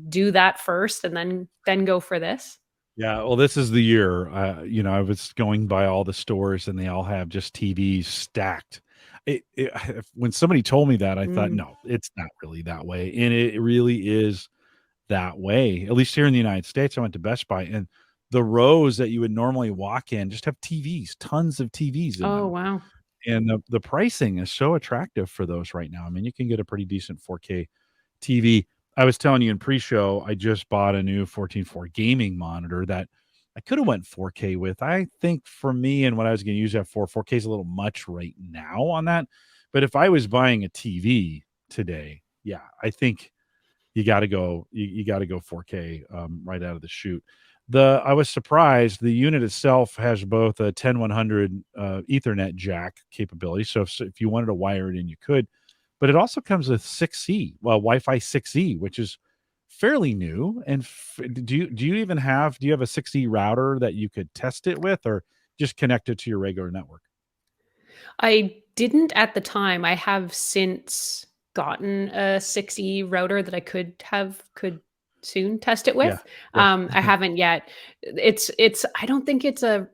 Speaker 2: do that first and then go for this.
Speaker 1: Yeah, well, this is the year. I was going by all the stores, and they all have just TVs stacked. When somebody told me that, I thought,
Speaker 2: Mm.
Speaker 1: no, it's not really that way, and it really is that way. At least here in the United States, I went to Best Buy, and the rows that you would normally walk in just have TVs, tons of TVs in
Speaker 2: Oh,
Speaker 1: them.
Speaker 2: wow.
Speaker 1: And the pricing is so attractive for those right now. I mean, you can get a pretty decent 4K TV. I was telling you in pre-show, I just bought a new 14.4 gaming monitor that I could have went 4K with. I think for me and what I was going to use that for, 4K is a little much right now on that. But if I was buying a TV today, yeah, I think you got to go 4K right out of the chute. I was surprised the unit itself has both a 10100 Ethernet jack capability. So if you wanted to wire it in, you could, but it also comes with 6E, well, Wi-Fi 6E, which is fairly new. And do you have a 6E router that you could test it with, or just connect it to your regular network?
Speaker 2: I didn't at the time. I have since gotten a 6E router that I could soon test it
Speaker 1: Yeah.
Speaker 2: with.
Speaker 1: Yeah.
Speaker 2: I haven't yet. It's I don't think it's a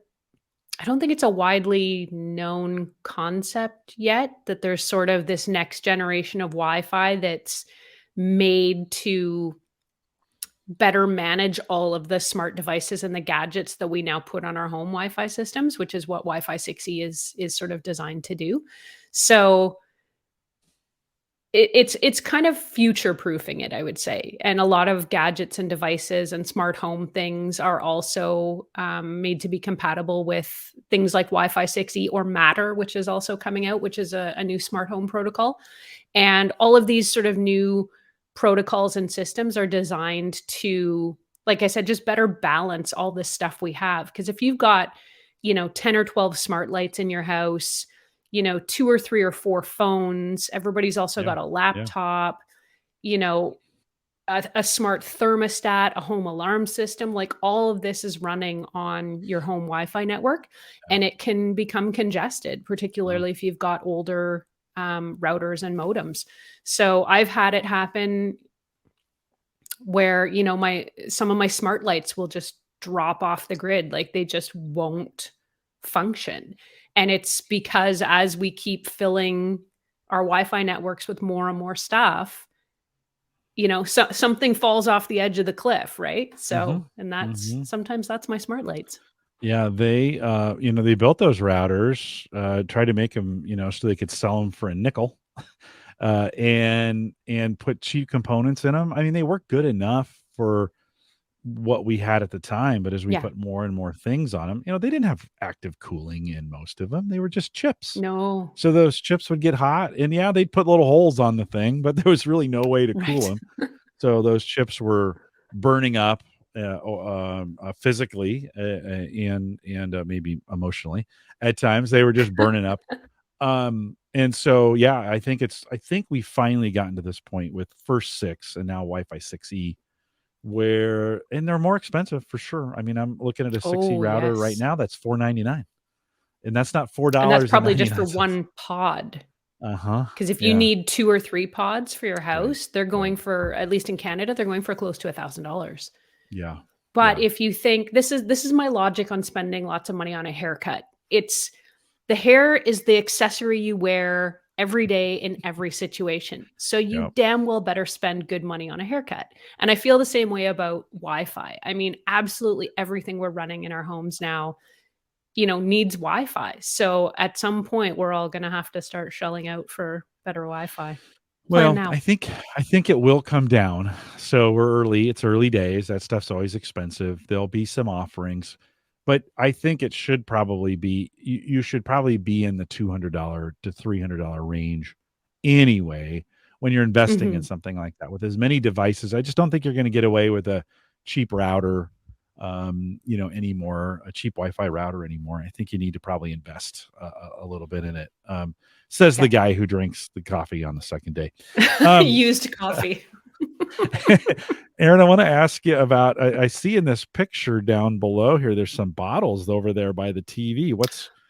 Speaker 2: widely known concept yet that there's sort of this next generation of Wi-Fi that's made to better manage all of the smart devices and the gadgets that we now put on our home Wi-Fi systems, which is what Wi-Fi 6E is sort of designed to do. So it's kind of future proofing it, I would say. And a lot of gadgets and devices and smart home things are also made to be compatible with things like Wi-Fi 6E or Matter, which is also coming out, which is a new smart home protocol. And all of these sort of new protocols and systems are designed to, like I said, just better balance all this stuff we have. Because if you've got, 10 or 12 smart lights in your house, two or three or four phones, everybody's also
Speaker 1: Yeah.
Speaker 2: got a
Speaker 1: Yeah.
Speaker 2: laptop, you know, a smart thermostat, a home alarm system, like all of this is running on your home Wi-Fi network,
Speaker 1: Yeah.
Speaker 2: and it can become congested,
Speaker 1: Wow.
Speaker 2: particularly if you've got older routers and modems. So I've had it happen where my some of my smart lights will just drop off the grid, like they just won't function. And it's because as we keep filling our Wi-Fi networks with more and more stuff, something falls off the edge of the cliff, right?
Speaker 1: Mhm.
Speaker 2: So, and that's
Speaker 1: Mhm.
Speaker 2: sometimes that's my smart lights.
Speaker 1: Yeah, they built those routers, tried to make them, so they could sell them for a nickel, and put cheap components in them. I mean, they work good enough for what we had at the time, but as we
Speaker 2: Yeah.
Speaker 1: put more and more things on them, they didn't have active cooling in most of them. They were just chips.
Speaker 2: No.
Speaker 1: So those chips would get hot, and yeah, they'd put little holes on the thing, but there was really no way to cool
Speaker 2: Right.
Speaker 1: them. So those chips were burning up, physically, and maybe emotionally. At times, they were just burning up. And so, yeah, I think we finally gotten to this point with first 6 and now Wi-Fi 6E, where and they're more expensive for sure. I mean, I'm looking at a 6E
Speaker 2: Oh,
Speaker 1: router right
Speaker 2: yes.
Speaker 1: now that's $4.99, and that's not
Speaker 2: And that's probably just for
Speaker 1: $4.99.
Speaker 2: one pod.
Speaker 1: Uh-huh.
Speaker 2: Because if you
Speaker 1: Yeah.
Speaker 2: need 2 or 3 pods for your
Speaker 1: Right.
Speaker 2: house, they're
Speaker 1: Right.
Speaker 2: going for, at least in Canada, they're going for close to $1,000.
Speaker 1: Yeah.
Speaker 2: But
Speaker 1: Yeah.
Speaker 2: if you think this is my logic on spending lots of money on a haircut. It's the hair is the accessory you wear every day in every situation. So you
Speaker 1: Yep.
Speaker 2: damn well better spend good money on a haircut. And I feel the same way about Wi-Fi. I mean, absolutely everything we're running in our homes now, needs Wi-Fi. So at some point we're all going to have to start shelling out for better Wi-Fi. Plan
Speaker 1: Well,
Speaker 2: now.
Speaker 1: I think it will come down. So we're early. It's early days. That stuff's always expensive. There'll be some offerings, but I think it should probably be you should probably be in the $200 to $300 range anyway, when you're investing in
Speaker 2: Mhm.
Speaker 1: something like that with as many devices. I just don't think you're going to get away with a cheap router, anymore, a cheap Wi-Fi router anymore. I think you need to probably invest a little bit in it. Says the
Speaker 2: Okay.
Speaker 1: guy who drinks the coffee on the second day. Um,
Speaker 2: Used coffee.
Speaker 1: Erin, I want to ask you about. I see in this picture down below here, there's some bottles over there by the TV.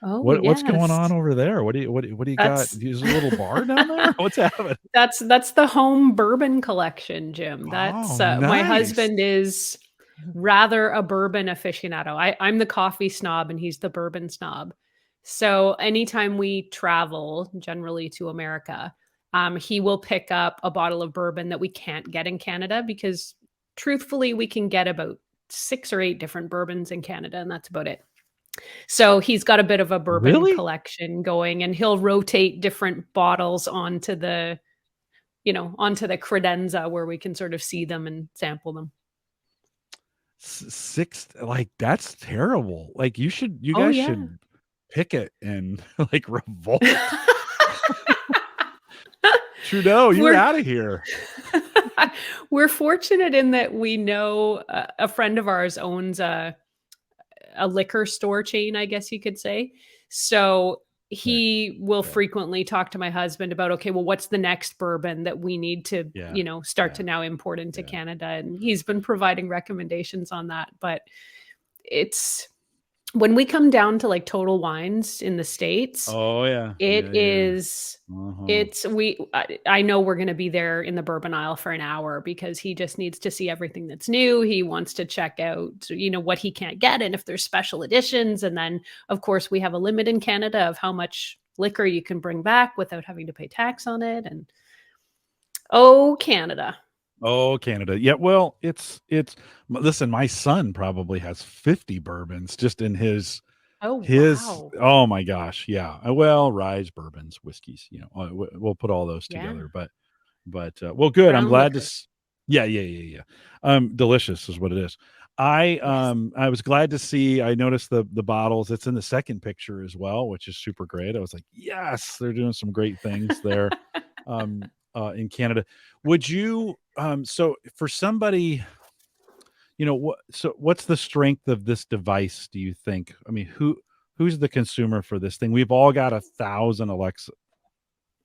Speaker 2: Oh,
Speaker 1: What's going on
Speaker 2: yes.
Speaker 1: over there? What do you got?
Speaker 2: That's
Speaker 1: Is a little bar down there? What's happening?
Speaker 2: that's the home bourbon collection, Jim.
Speaker 1: Oh,
Speaker 2: That's my
Speaker 1: nice.
Speaker 2: husband is rather a bourbon aficionado. I'm the coffee snob and he's the bourbon snob. So anytime we travel, generally to America, he will pick up a bottle of bourbon that we can't get in Canada because truthfully, we can get about 6 or 8 different bourbons in Canada, and that's about it. So he's got a bit of a bourbon
Speaker 1: Really?
Speaker 2: collection going, and he'll rotate different bottles onto the credenza where we can sort of see them and sample them.
Speaker 1: Six, like, that's terrible. Like, you
Speaker 2: Oh,
Speaker 1: guys
Speaker 2: yeah.
Speaker 1: should picket and like revolt. Trudeau, you're
Speaker 2: We're
Speaker 1: out of here.
Speaker 2: we're fortunate in that we know a friend of ours owns a liquor store chain, I guess you could say. So
Speaker 1: Okay.
Speaker 2: he will
Speaker 1: Yeah.
Speaker 2: frequently talk to my husband about, okay, well, what's the next bourbon that we need to,
Speaker 1: Yeah.
Speaker 2: start to
Speaker 1: Yeah.
Speaker 2: now import into
Speaker 1: Yeah.
Speaker 2: Canada? And he's been providing recommendations on that. But it's when we come down to like Total Wines in the States,
Speaker 1: Oh, yeah.
Speaker 2: it
Speaker 1: Yeah, yeah.
Speaker 2: is
Speaker 1: Uh-huh.
Speaker 2: it's we I know we're gonna be there in the bourbon aisle for an hour because he just needs to see everything that's new. He wants to check out, what he can't get and if there's special editions. And then, of course, we have a limit in Canada of how much liquor you can bring back without having to pay tax on it. And oh, Canada.
Speaker 1: Oh, Canada. Yeah, well, listen, my son probably has 50 bourbons just in
Speaker 2: Oh,
Speaker 1: his
Speaker 2: wow.
Speaker 1: oh my gosh, yeah. Well, rye, bourbons, whiskeys, we'll put all those
Speaker 2: Yeah.
Speaker 1: together, well, good. I'm
Speaker 2: Brown
Speaker 1: glad to
Speaker 2: liquor.
Speaker 1: s Yeah, yeah, yeah, yeah. Delicious is what it is.
Speaker 2: Yes.
Speaker 1: I was glad to see. I noticed the bottles. It's in the second picture as well, which is super great. I was like, "Yes, they're doing some great things there." In Canada. Would you so for somebody, what's the strength of this device, do you think? I mean, who's the consumer for this thing? We've all got 1,000 Alexa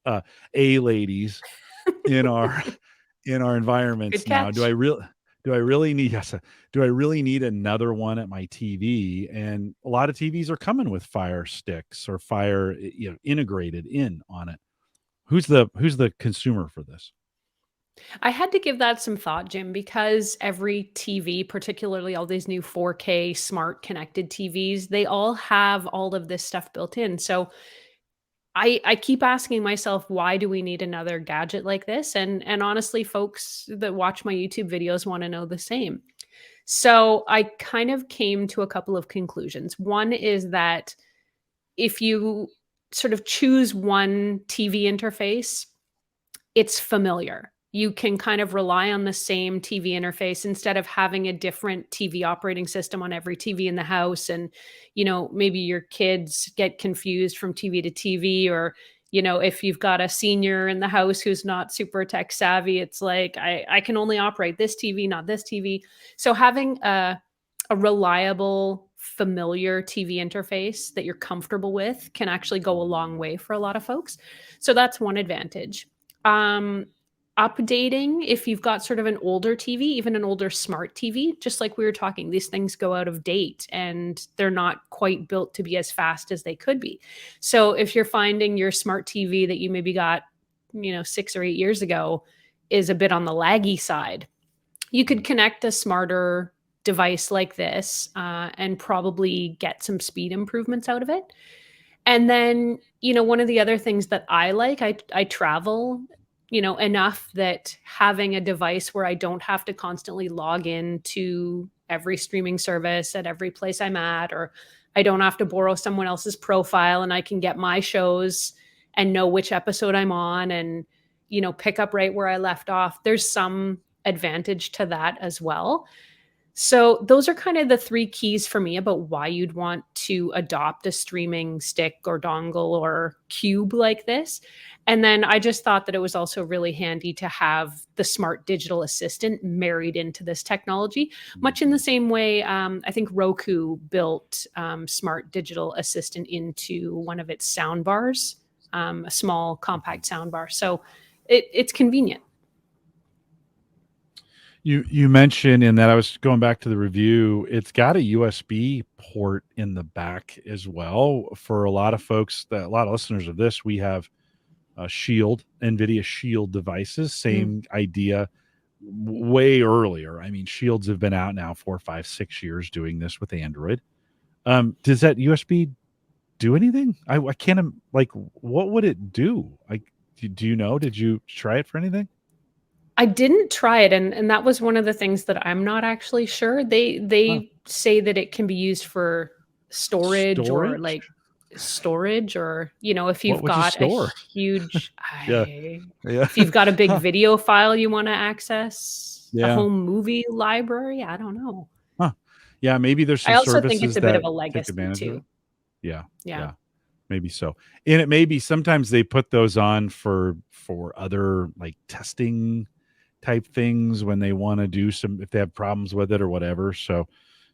Speaker 1: uh A ladies in our in our
Speaker 2: Good
Speaker 1: environments now.
Speaker 2: catch.
Speaker 1: Do I really need yes, do I really need another one at my TV? And a lot of TVs are coming with Fire Sticks or Fire, integrated in on it. Who's the consumer for this?
Speaker 2: I had to give that some thought, Jim, because every TV, particularly all these new 4K smart connected TVs, they all have all of this stuff built in. So I keep asking myself, why do we need another gadget like this? And honestly, folks that watch my YouTube videos want to know the same. So I kind of came to a couple of conclusions. One is that if you sort of choose one TV interface, it's familiar. You can kind of rely on the same TV interface instead of having a different TV operating system on every TV in the house. And, maybe your kids get confused from TV to TV, or, if you've got a senior in the house who's not super tech savvy, it's like, I can only operate this TV, not this TV. So having a reliable, familiar TV interface that you're comfortable with can actually go a long way for a lot of folks. So that's one advantage. Um, Updating, if you've got sort of an older TV, even an older smart TV, just like we were talking, these things go out of date and they're not quite built to be as fast as they could be. So if you're finding your smart TV that you maybe got, 6 or 8 years ago is a bit on the laggy side, you could connect a smarter device like this and probably get some speed improvements out of it. And then, one of the other things that I like, I travel, enough that having a device where I don't have to constantly log in to every streaming service at every place I'm at, or I don't have to borrow someone else's profile and I can get my shows and know which episode I'm on and, pick up right where I left off. There's some advantage to that as well. So those are kind of the three keys for me about why you'd want to adopt a streaming stick or dongle or cube like this. And then I just thought that it was also really handy to have the smart digital assistant married into this technology, much in the same way I think Roku built smart digital assistant into one of its sound bars, a small compact sound bar. So it's convenient.
Speaker 1: You mentioned in that, I was going back to the review, it's got a USB port in the back as well. For a lot of folks, that a lot of listeners of this, we have Shield, NVIDIA Shield devices,
Speaker 2: Mm.
Speaker 1: same idea, way earlier. I mean, Shields have been out now 4, 5, 6 years doing this with Android. Does that USB do anything? I can't like, what would it do? Like, do you know? Did you try it for anything?
Speaker 2: I didn't try it, and that was one of the things that I'm not actually sure. They
Speaker 1: Huh.
Speaker 2: they say that it can be used for storage or,
Speaker 1: Storage?
Speaker 2: like, storage or, you know, if
Speaker 1: What
Speaker 2: you've
Speaker 1: would you
Speaker 2: got a
Speaker 1: store?
Speaker 2: huge
Speaker 1: Yeah. Yeah.
Speaker 2: if you've got a big
Speaker 1: Huh.
Speaker 2: video file you wanna access, a
Speaker 1: Yeah.
Speaker 2: home movie library, I don't know.
Speaker 1: Huh. Yeah, maybe there's
Speaker 2: I
Speaker 1: some
Speaker 2: also think it's
Speaker 1: services
Speaker 2: a bit
Speaker 1: that
Speaker 2: of a
Speaker 1: take
Speaker 2: legacy
Speaker 1: advantage of
Speaker 2: too.
Speaker 1: it. Yeah.
Speaker 2: Yeah.
Speaker 1: Yeah. Maybe so. And it may be sometimes they put those on for other, like, testing type things when they wanna do some, if they have problems with it or whatever. So,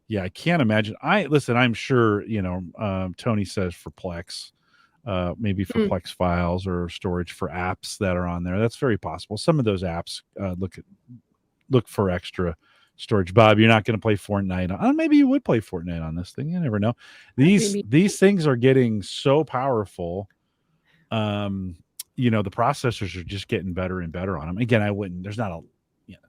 Speaker 1: yeah, I can't imagine. I'm sure, Tony says for Plex, maybe for
Speaker 2: Mm,
Speaker 1: Plex files or storage for apps that are on there. That's very possible. Some of those apps, look for extra storage. Bob, you're not going to play Fortnite. Maybe you would play Fortnite on this thing. You never know. These
Speaker 2: maybe.
Speaker 1: these things are getting so powerful. Um, the processors are just getting better and better on them. Again, I wouldn't. There's not a.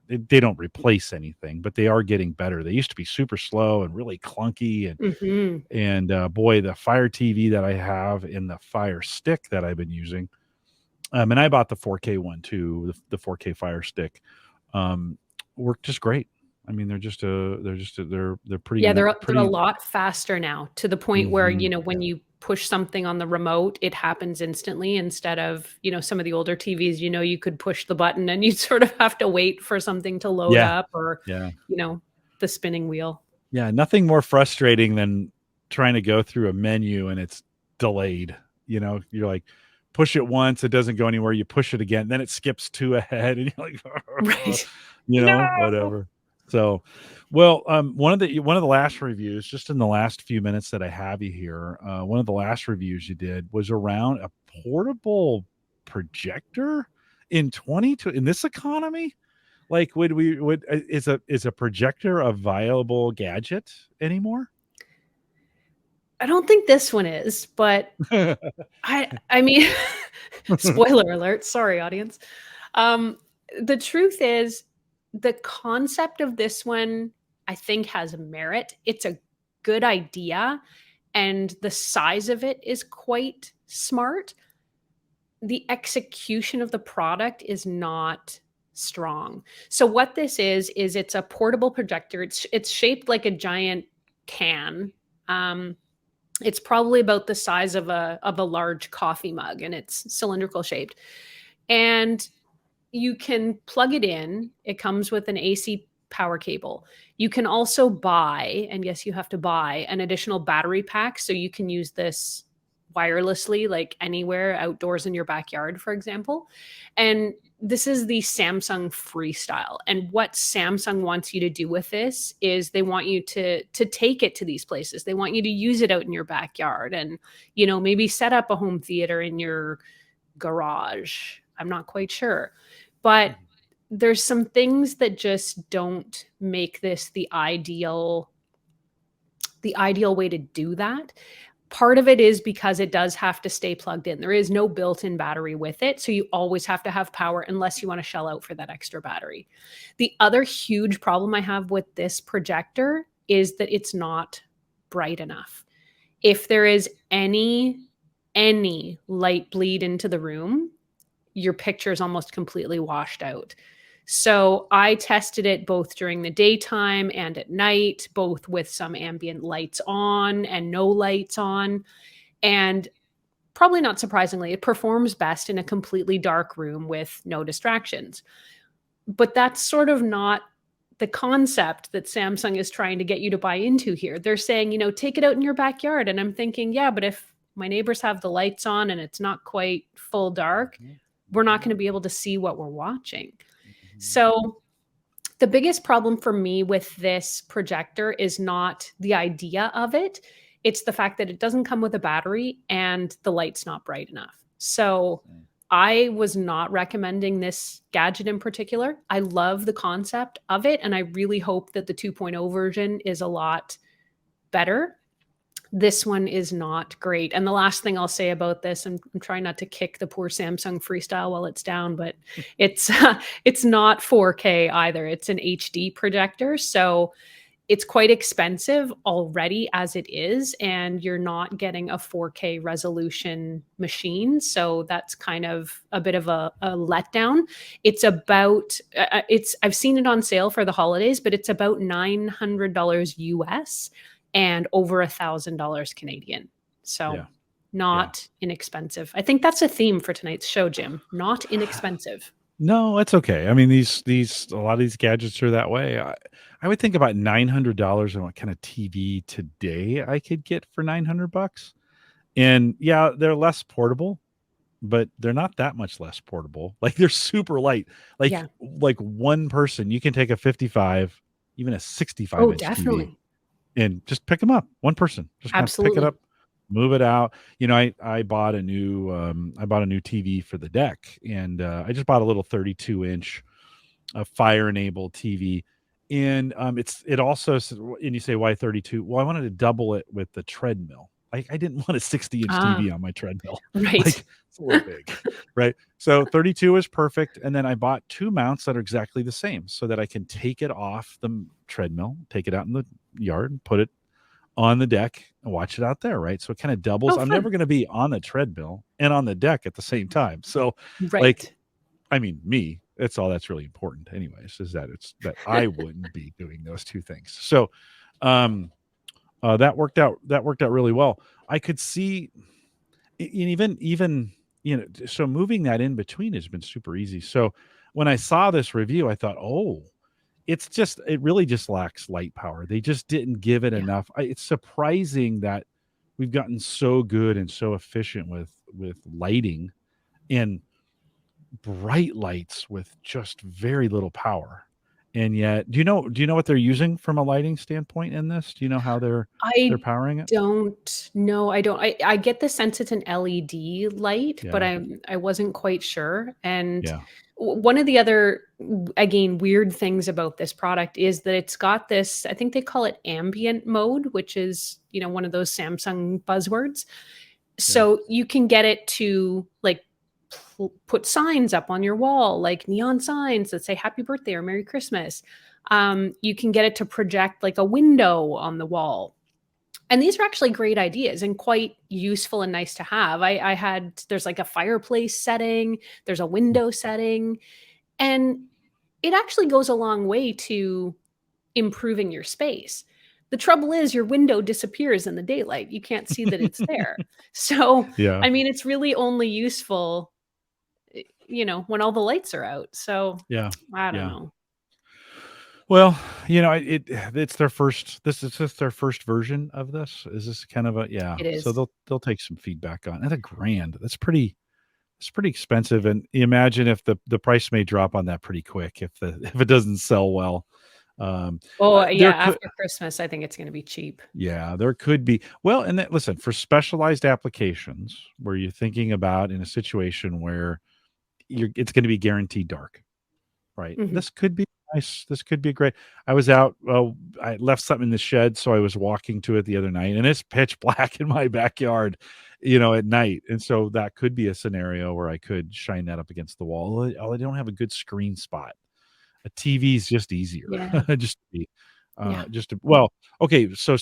Speaker 1: They don't replace anything, but they are getting better. They used to be super slow and really clunky,
Speaker 2: Mhm.
Speaker 1: and boy, the Fire TV that I have and the Fire Stick that I've been using, and I bought the 4K one too, the 4K Fire Stick, um, work just great. I mean, they're
Speaker 2: Yeah, they're a
Speaker 1: pretty.
Speaker 2: lot faster now to the point where,
Speaker 1: Mhm.
Speaker 2: when you push something on the remote, it happens instantly instead of, some of the older TVs, you could push the button and you'd sort of have to wait for something to load
Speaker 1: Yeah,
Speaker 2: up or,
Speaker 1: yeah,
Speaker 2: the spinning wheel.
Speaker 1: yeah. Nothing more frustrating than trying to go through a menu and it's delayed. You're like, push it once, it doesn't go anywhere. You push it again, then it skips two ahead, and you're like,
Speaker 2: Right. No.
Speaker 1: whatever. So, well, one of the last reviews, just in the last few minutes that I have you here, one of the last reviews you did was around a portable projector in this economy. Like, is a projector a viable gadget anymore?
Speaker 2: I don't think this one is, but I mean, spoiler alert, sorry audience. Um, the truth is the concept of this one I think has merit. It's a good idea and the size of it is quite smart. The execution of the product is not strong. So what this is it's a portable projector. It's shaped like a giant can. Um, it's probably about the size of a large coffee mug, and it's cylindrical shaped. And you can plug it in. It comes with an AC power cable. You can also buy, and yes, you have to buy an additional battery pack so you can use this wirelessly, like anywhere outdoors in your backyard, for example. And this is the Samsung Freestyle. And what Samsung wants you to do with this is they want you to take it to these places. They want you to use it out in your backyard and, maybe set up a home theater in your garage. I'm not quite sure. But there's some things that just don't make this the ideal way to do that. Part of it is because it does have to stay plugged in. There is no built-in battery with it, so you always have to have power unless you want to shell out for that extra battery. The other huge problem I have with this projector is that it's not bright enough. If there is any light bleed into the room, your picture is almost completely washed out. So I tested it both during the daytime and at night, both with some ambient lights on and no lights on. And probably not surprisingly, it performs best in a completely dark room with no distractions. But that's sort of not the concept that Samsung is trying to get you to buy into here. They're saying, take it out in your backyard. And I'm thinking, yeah, but if my neighbors have the lights on and it's not quite full dark,
Speaker 1: Mhm.
Speaker 2: we're not
Speaker 1: Mhm.
Speaker 2: going to be able to see what we're watching.
Speaker 1: Mhm.
Speaker 2: So the biggest problem for me with this projector is not the idea of it. It's the fact that it doesn't come with a battery and the light's not bright enough. So
Speaker 1: Mm.
Speaker 2: I was not recommending this gadget in particular. I love the concept of it, and I really hope that the 2.0 version is a lot better. This one is not great. And the last thing I'll say about this, I'm trying not to kick the poor Samsung Freestyle while it's down, but it's it's not 4K either. It's an HD projector, so it's quite expensive already as it is, and you're not getting a 4K resolution machine. So that's kind of a bit of a letdown. It's about I've seen it on sale for the holidays, but it's about $900 US and over $1,000 Canadian. So
Speaker 1: Yeah. Yeah.
Speaker 2: not inexpensive. I think that's a theme for tonight's show, Jim. Not inexpensive.
Speaker 1: No, it's okay. I mean, these a lot of these gadgets are that way. I would think about $900 on what kind of TV today I could get for $900. And yeah, they're less portable, but they're not that much less portable. Like they're super light.
Speaker 2: Yeah.
Speaker 1: Like one person, you can take a 55, even a 65
Speaker 2: Oh,
Speaker 1: inch TV
Speaker 2: definitely.
Speaker 1: and just pick them up. One person, just kind of pick it
Speaker 2: Absolutely.
Speaker 1: up, move it out. I bought a new TV for the deck, and I just bought a little 32-inch fire enabled TV. And it also and you say why 32? Well, I wanted to double it with the treadmill. I didn't want a 60-inch
Speaker 2: Ah,
Speaker 1: TV on my treadmill.
Speaker 2: right.
Speaker 1: Like it's a little big, right? So 32 is perfect. And then I bought two mounts that are exactly the same so that I can take it off the treadmill, take it out in the yard, put it on the deck and watch it out there, right? So it kind of doubles.
Speaker 2: Oh,
Speaker 1: I'm never
Speaker 2: fun.
Speaker 1: going to be on the treadmill and on the deck at the same time. So, like,
Speaker 2: Right.
Speaker 1: I mean, me, it's all that's really important, anyways, is that it's that I wouldn't be doing those two things. So, um, that worked out. That worked out really well. I could see, and even so moving that in between has been super easy. So when I saw this review, I thought, oh, it really just lacks light power. They just didn't give it
Speaker 2: Yeah.
Speaker 1: enough. It's surprising that we've gotten so good and so efficient with lighting and bright lights with just very little power. And yet, do you know what they're using from a lighting standpoint in this? Do you know how they're
Speaker 2: I
Speaker 1: powering it?
Speaker 2: don't know. I don't I get the sense it's an LED light, but
Speaker 1: Yeah.
Speaker 2: I wasn't quite sure. And
Speaker 1: Yeah.
Speaker 2: one of the other again weird things about this product is that it's got this, I think they call it ambient mode, which is, one of those Samsung buzzwords.
Speaker 1: Yeah.
Speaker 2: So you can get it to like put signs up on your wall, like neon signs that say happy birthday or Merry Christmas. You can get it to project like a window on the wall. And these are actually great ideas and quite useful and nice to have. There's like a fireplace setting, there's a window setting, and it actually goes a long way to improving your space. The trouble is your window disappears in the daylight. You can't see that it's there. So,
Speaker 1: Yeah.
Speaker 2: I mean, it's really only useful, when all the lights are out. So,
Speaker 1: Yeah.
Speaker 2: I don't
Speaker 1: Yeah.
Speaker 2: know.
Speaker 1: Well, it's their first this is just their first version of this. Is this kind of a yeah.
Speaker 2: It
Speaker 1: So
Speaker 2: is.
Speaker 1: they'll take some feedback on. At a grand. It's pretty expensive. And imagine if the price may drop on that pretty quick if it doesn't sell well. Um
Speaker 2: Oh,
Speaker 1: there
Speaker 2: yeah,
Speaker 1: could
Speaker 2: after Christmas, I think it's gonna be cheap.
Speaker 1: yeah, there could be. Well, and that listen, for specialized applications where you're thinking about in a situation where it's going to be guaranteed dark. Right.
Speaker 2: Mhm.
Speaker 1: This could be nice. This could be great. I was out, well, I left something in the shed, so I was walking to it the other night, and it's pitch black in my backyard, at night. And so that could be a scenario where I could shine that up against the wall. I don't have a good screen spot. A TV is just easier.
Speaker 2: Yeah.
Speaker 1: Just to be,
Speaker 2: Yeah.
Speaker 1: well, okay. So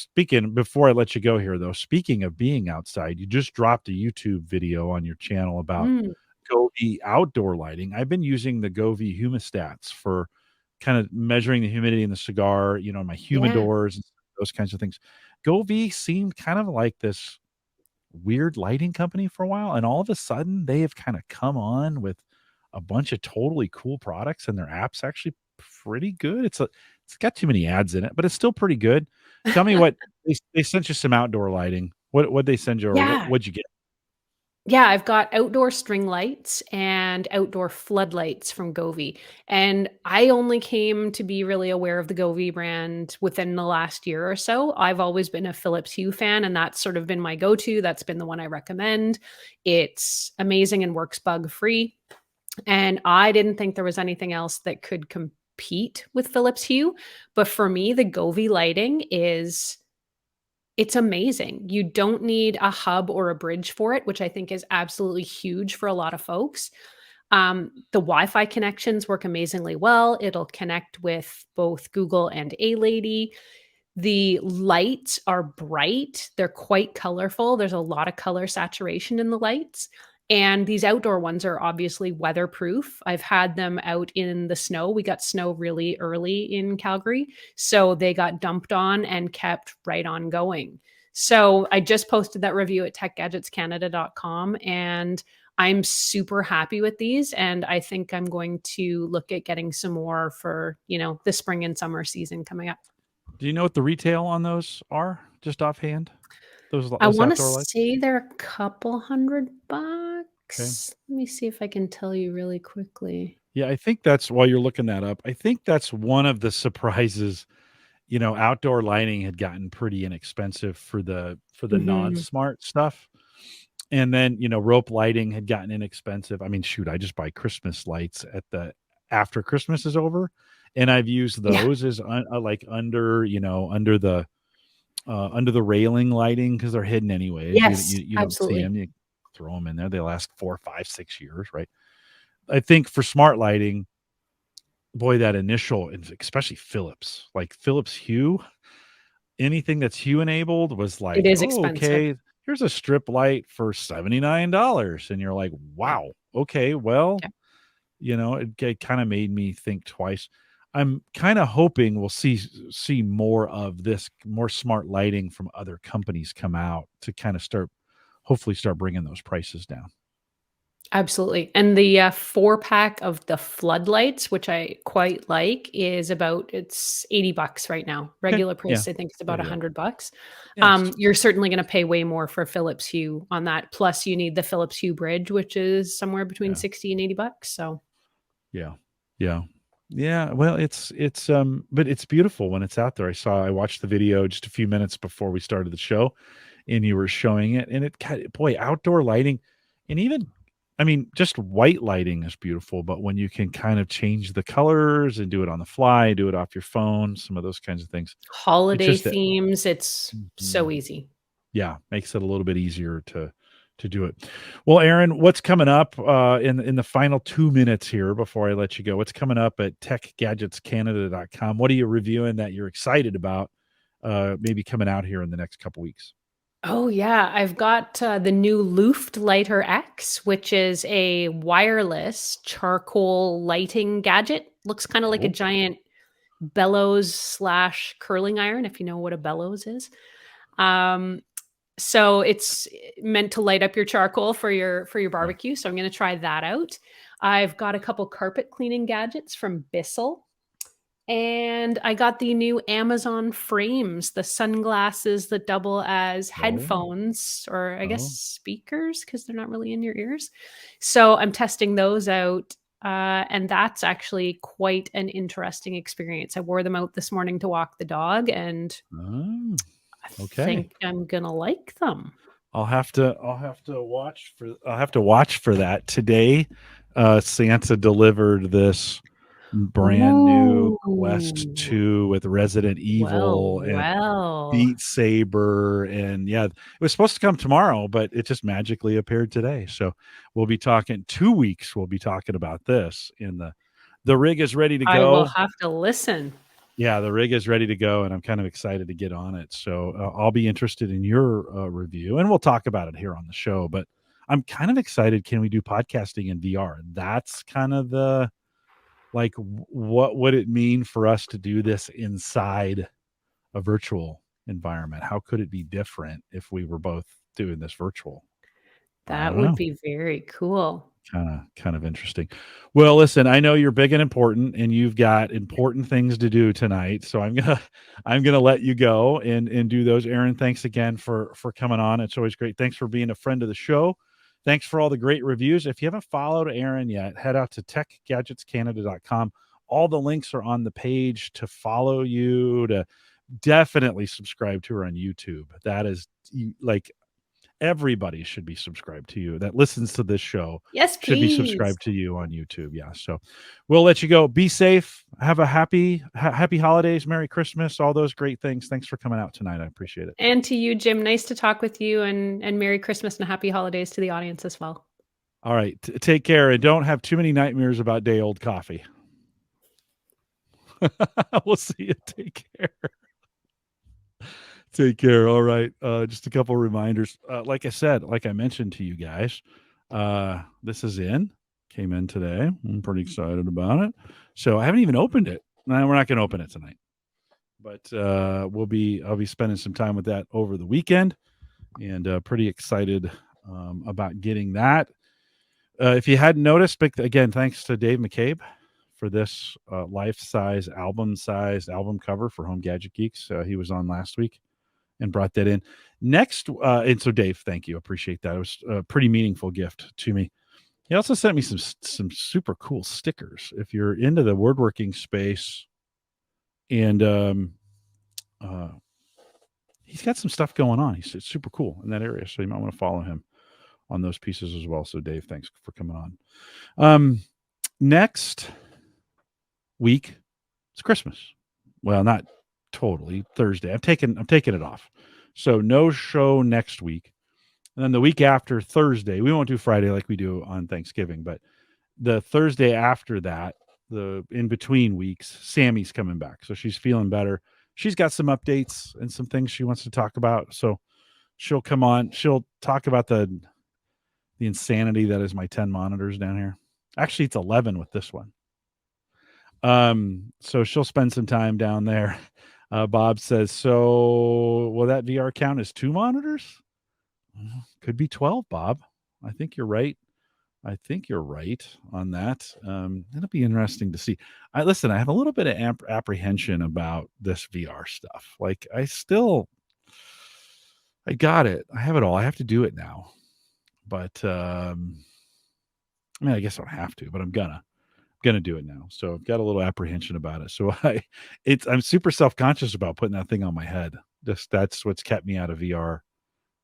Speaker 1: before I let you go here, though, speaking of being outside, you just dropped a YouTube video on your channel about
Speaker 2: Mm,
Speaker 1: Govee outdoor lighting. I've been using the Govee humidistats for kind of measuring the humidity in the cigar, my
Speaker 2: yeah.
Speaker 1: humidors and those kinds of things. Govee seemed kind of like this weird lighting company for a while, and all of a sudden they have kind of come on with a bunch of totally cool products, and their app's actually pretty good. It's got too many ads in it, but it's still pretty good. Tell me what they sent you some outdoor lighting. What'd they send you, or
Speaker 2: Yeah.
Speaker 1: what'd you get?
Speaker 2: Yeah, I've got outdoor string lights and outdoor floodlights from Govee. And I only came to be really aware of the Govee brand within the last year or so. I've always been a Philips Hue fan, and that's sort of been my go-to. That's been the one I recommend. It's amazing and works bug-free. And I didn't think there was anything else that could compete with Philips Hue. But for me, the Govee lighting is it's amazing. You don't need a hub or a bridge for it, which I think is absolutely huge for a lot of folks. The Wi-Fi connections work amazingly well. It'll connect with both Google and A-Lady. The lights are bright. They're quite colorful. There's a lot of color saturation in the lights. And these outdoor ones are obviously weatherproof. I've had them out in the snow. We got snow really early in Calgary. So they got dumped on and kept right on going. So I just posted that review at techgadgetscanada.com, and I'm super happy with these. And I think I'm going to look at getting some more for, the spring and summer season coming up.
Speaker 1: Do you know what the retail on those are, just offhand?
Speaker 2: I
Speaker 1: Those
Speaker 2: want to
Speaker 1: outdoor lights?
Speaker 2: say they're a couple
Speaker 1: Okay.
Speaker 2: $100. Let me see if I can tell you really quickly.
Speaker 1: Yeah, I think that's while you're looking that up, I think that's one of the surprises. Outdoor lighting had gotten pretty inexpensive for the
Speaker 2: Mhm.
Speaker 1: non-smart stuff. And then, rope lighting had gotten inexpensive. I mean, shoot, I just buy Christmas lights after Christmas is over, and I've used
Speaker 2: Yeah.
Speaker 1: those as like under the railing lighting because they're hidden anyways. You
Speaker 2: Yes,
Speaker 1: you you don't see
Speaker 2: absolutely.
Speaker 1: them. You throw them in there. They last 4, 5, 6 years, right? I think for smart lighting, boy, that initial, and especially Philips, like Philips Hue, anything that's Hue enabled was
Speaker 2: It
Speaker 1: like,
Speaker 2: is
Speaker 1: "Oh,
Speaker 2: expensive.
Speaker 1: okay, here's a strip light for $79." And you're like, "Wow, okay, well,"
Speaker 2: Yeah.
Speaker 1: it kinda made me think twice. I'm kinda hoping we'll see more of this, more smart lighting from other companies come out to kinda hopefully start bringing those prices down.
Speaker 2: Absolutely. And the 4-pack of the floodlights, which I quite like, is it's $80 right now.
Speaker 1: Okay.
Speaker 2: Regular
Speaker 1: Yeah.
Speaker 2: price, I think, is
Speaker 1: Yeah,
Speaker 2: about
Speaker 1: yeah.
Speaker 2: $100.
Speaker 1: Yes.
Speaker 2: You're certainly gonna pay way more for Philips Hue on that. Plus, you need the Philips Hue bridge, which is somewhere between
Speaker 1: Yeah.
Speaker 2: 60 and $80. So
Speaker 1: Yeah. Yeah. Yeah, well, but it's beautiful when it's out there. I watched the video just a few minutes before we started the show, and you were showing it, and boy, outdoor lighting, and even, I mean, just white lighting is beautiful, but when you can kind of change the colors and do it on the fly, do it off your phone, some of those kinds of things, it
Speaker 2: holiday
Speaker 1: just
Speaker 2: themes, it's so
Speaker 1: Mhm.
Speaker 2: easy.
Speaker 1: Yeah, makes it a little bit easier to do it. Well, Aaron, what's coming up in the final 2 minutes here before I let you go? What's coming up at techgadgetscanada.com? What are you reviewing that you're excited about? Maybe coming out here in the next couple weeks.
Speaker 2: Oh, yeah. I've got the new Luft Lighter X, which is a wireless charcoal lighting gadget. Looks kind of like a
Speaker 1: Oh,
Speaker 2: giant bellows slash curling iron, if you know what a bellows is. Um, so it's meant to light up your charcoal for your
Speaker 1: yeah.
Speaker 2: barbecue. So I'm going to try that out. I've got a couple carpet cleaning gadgets from Bissell. And I got the new Amazon frames, the sunglasses that double as
Speaker 1: Oh,
Speaker 2: headphones, or I guess
Speaker 1: oh,
Speaker 2: speakers, because they're not really in your ears. So I'm testing those out. And that's actually quite an interesting experience. I wore them out this morning to walk the dog, and
Speaker 1: oh,
Speaker 2: I
Speaker 1: okay.
Speaker 2: think I'm gonna like them.
Speaker 1: I'll have to watch for that today. Santa delivered this brand new Quest
Speaker 2: Ooh.
Speaker 1: 2 with Resident
Speaker 2: Well,
Speaker 1: Evil and
Speaker 2: well.
Speaker 1: Beat Saber, and yeah, it was supposed to come tomorrow, but it just magically appeared today. So we'll be talking 2 weeks. We'll be talking about this in the rig is ready to
Speaker 2: I will
Speaker 1: go.
Speaker 2: have to listen.
Speaker 1: Yeah, the rig is ready to go, and I'm kind of excited to get on it. So I'll be interested in your review, and we'll talk about it here on the show. But I'm kind of excited. Can we do podcasting in VR? That's kind of the like, what would it mean for us to do this inside a virtual environment? How could it be different if we were both doing this virtual? I
Speaker 2: That
Speaker 1: don't
Speaker 2: would
Speaker 1: know.
Speaker 2: be very cool.
Speaker 1: Kind of interesting. Well, listen, I know you're big and important, and you've got important things to do tonight. So I'm gonna let you go and do those. Erin, thanks again for coming on. It's always great. Thanks for being a friend of the show. Thanks for all the great reviews. If you haven't followed Erin yet, head out to techgadgetscanada.com. All the links are on the page to follow you, to definitely subscribe to her on YouTube. That is like everybody should be subscribed to you that listens to this show
Speaker 2: Yes,
Speaker 1: should be
Speaker 2: please.
Speaker 1: subscribed to you on YouTube. Yeah. So we'll let you go. Be safe. Have a happy holidays. Merry Christmas. All those great things. Thanks for coming out tonight. I appreciate it.
Speaker 2: And to you, Jim, nice to talk with you, and Merry Christmas and Happy Holidays to the audience as well.
Speaker 1: All right. Take care and don't have too many nightmares about day old coffee. We'll see you. Take care. Take care. All right. Just a couple reminders. Like I said, like I mentioned to you guys, this came in today. I'm pretty excited about it. So I haven't even opened it. No, we're not going to open it tonight, but I'll be spending some time with that over the weekend, and pretty excited about getting that. If you hadn't noticed, but again, thanks to Dave McCabe for this life-size album cover for Home Gadget Geeks. He was on last week and brought that in. Next, and so Dave, thank you. Appreciate that. It was a pretty meaningful gift to me. He also sent me some super cool stickers. If you're into the woodworking space, and he's got some stuff going on. It's super cool in that area, so you might want to follow him on those pieces as well. So Dave, thanks for coming on. Next week, it's Christmas. Well, not totally. Thursday. I'm taking it off. So no show next week. And then the week after Thursday, we won't do Friday like we do on Thanksgiving, but the Thursday after that, the in between weeks, Sammy's coming back. So she's feeling better. She's got some updates and some things she wants to talk about. So she'll come on. She'll talk about the insanity that is my 10 monitors down here. Actually, it's 11 with this one. So she'll spend some time down there. Bob says, so will that VR count as 2 monitors? Could be 12, Bob. I think you're right. I think you're right on that. It'll be interesting to see. I have a little bit of apprehension about this VR stuff. Like I got it. I have it all. I have to do it now. But I mean, I guess I don't have to, but I'm gonna do it now. So I've got a little apprehension about it. So I'm super self-conscious about putting that thing on my head. That's what's kept me out of VR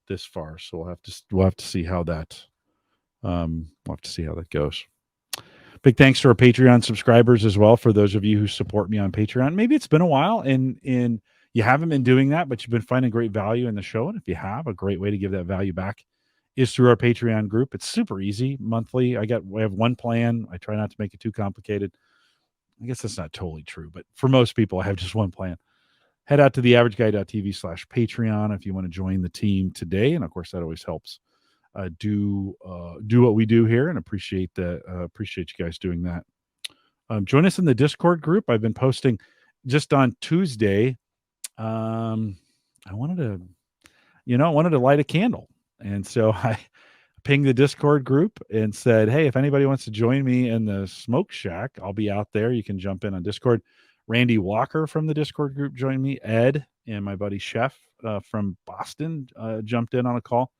Speaker 1: this far. So we'll have to see how that goes. Big thanks to our Patreon subscribers as well. For those of you who support me on Patreon, maybe it's been a while and you haven't been doing that, but you've been finding great value in the show. And if you have, a great way to give that value back is through our Patreon group. It's super easy monthly. We have one plan. I try not to make it too complicated. I guess that's not totally true, but for most people, I have just one plan. Head out to theaverageguy.tv/Patreon if you want to join the team today. And of course, that always helps do what we do here, and appreciate you guys doing that. Join us in the Discord group. I've been posting just on Tuesday. I wanted to light a candle. And so I pinged the Discord group and said, hey, if anybody wants to join me in the smoke shack, I'll be out there. You can jump in on Discord. Randy Walker from the Discord group joined me. Ed and my buddy Chef from Boston jumped in on a call.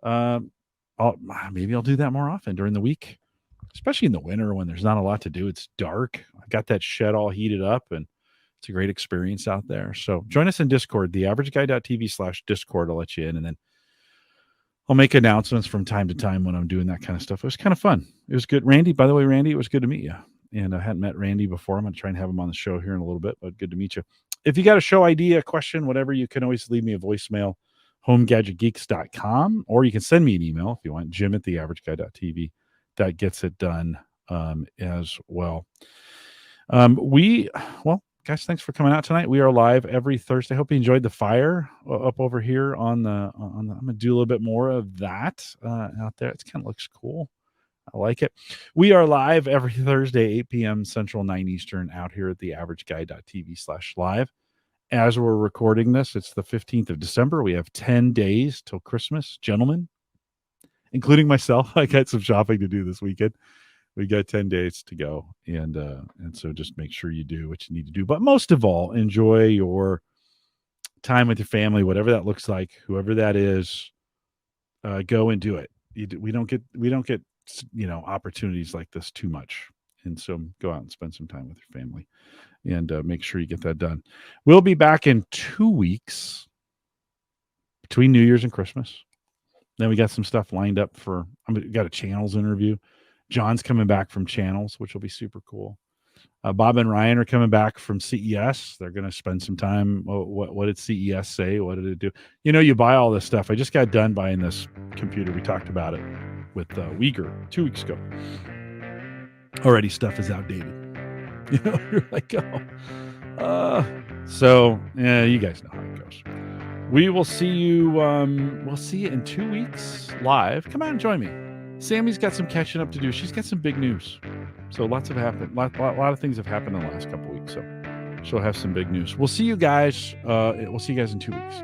Speaker 1: Maybe I'll do that more often during the week, especially in the winter when there's not a lot to do. It's dark. I got that shed all heated up, and it's a great experience out there. So join us in Discord, theaverageguy.tv/Discord. I'll let you in, and then I'll make announcements from time to time when I'm doing that kind of stuff. It was kind of fun. It was good. Randy, by the way, Randy, it was good to meet you. And I hadn't met Randy before. I'm going to try and have him on the show here in a little bit, but good to meet you. If you got a show idea, a question, whatever, you can always leave me a voicemail, homegadgetgeeks.com, or you can send me an email if you want, jim@theaverageguy.tv. That gets it done as well. Guys, thanks for coming out tonight. We are live every Thursday. Hope you enjoyed the fire up over here on the I'm going to do a little bit more of that out there. It kind of looks cool. I like it. We are live every Thursday, 8 p.m. Central, 9 Eastern, out here at theaverageguy.tv/live. As we're recording this, it's the 15th of December. We have 10 days till Christmas. Gentlemen, including myself. I got some shopping to do this weekend. We got 10 days to go, and so just make sure you do what you need to do. But most of all, enjoy your time with your family, whatever that looks like, whoever that is. Go and do it. We don't get opportunities like this too much, and so go out and spend some time with your family, and make sure you get that done. We'll be back in 2 weeks between New Year's and Christmas. Then we got some stuff lined up for. Got a channels interview. John's coming back from channels, which will be super cool. Bob and Ryan are coming back from CES. They're going to spend some time. What did CES say? What did it do? You buy all this stuff. I just got done buying this computer. We talked about it with Uyghur 2 weeks ago. Already stuff is outdated. You're like, so yeah, you guys know how it goes. We will see you. We'll see you in 2 weeks live. Come out and join me. Sammy's got some catching up to do. She's got some big news. So lots have happened. A lot of things have happened in the last couple of weeks. So she'll have some big news. We'll see you guys. We'll see you guys in 2 weeks.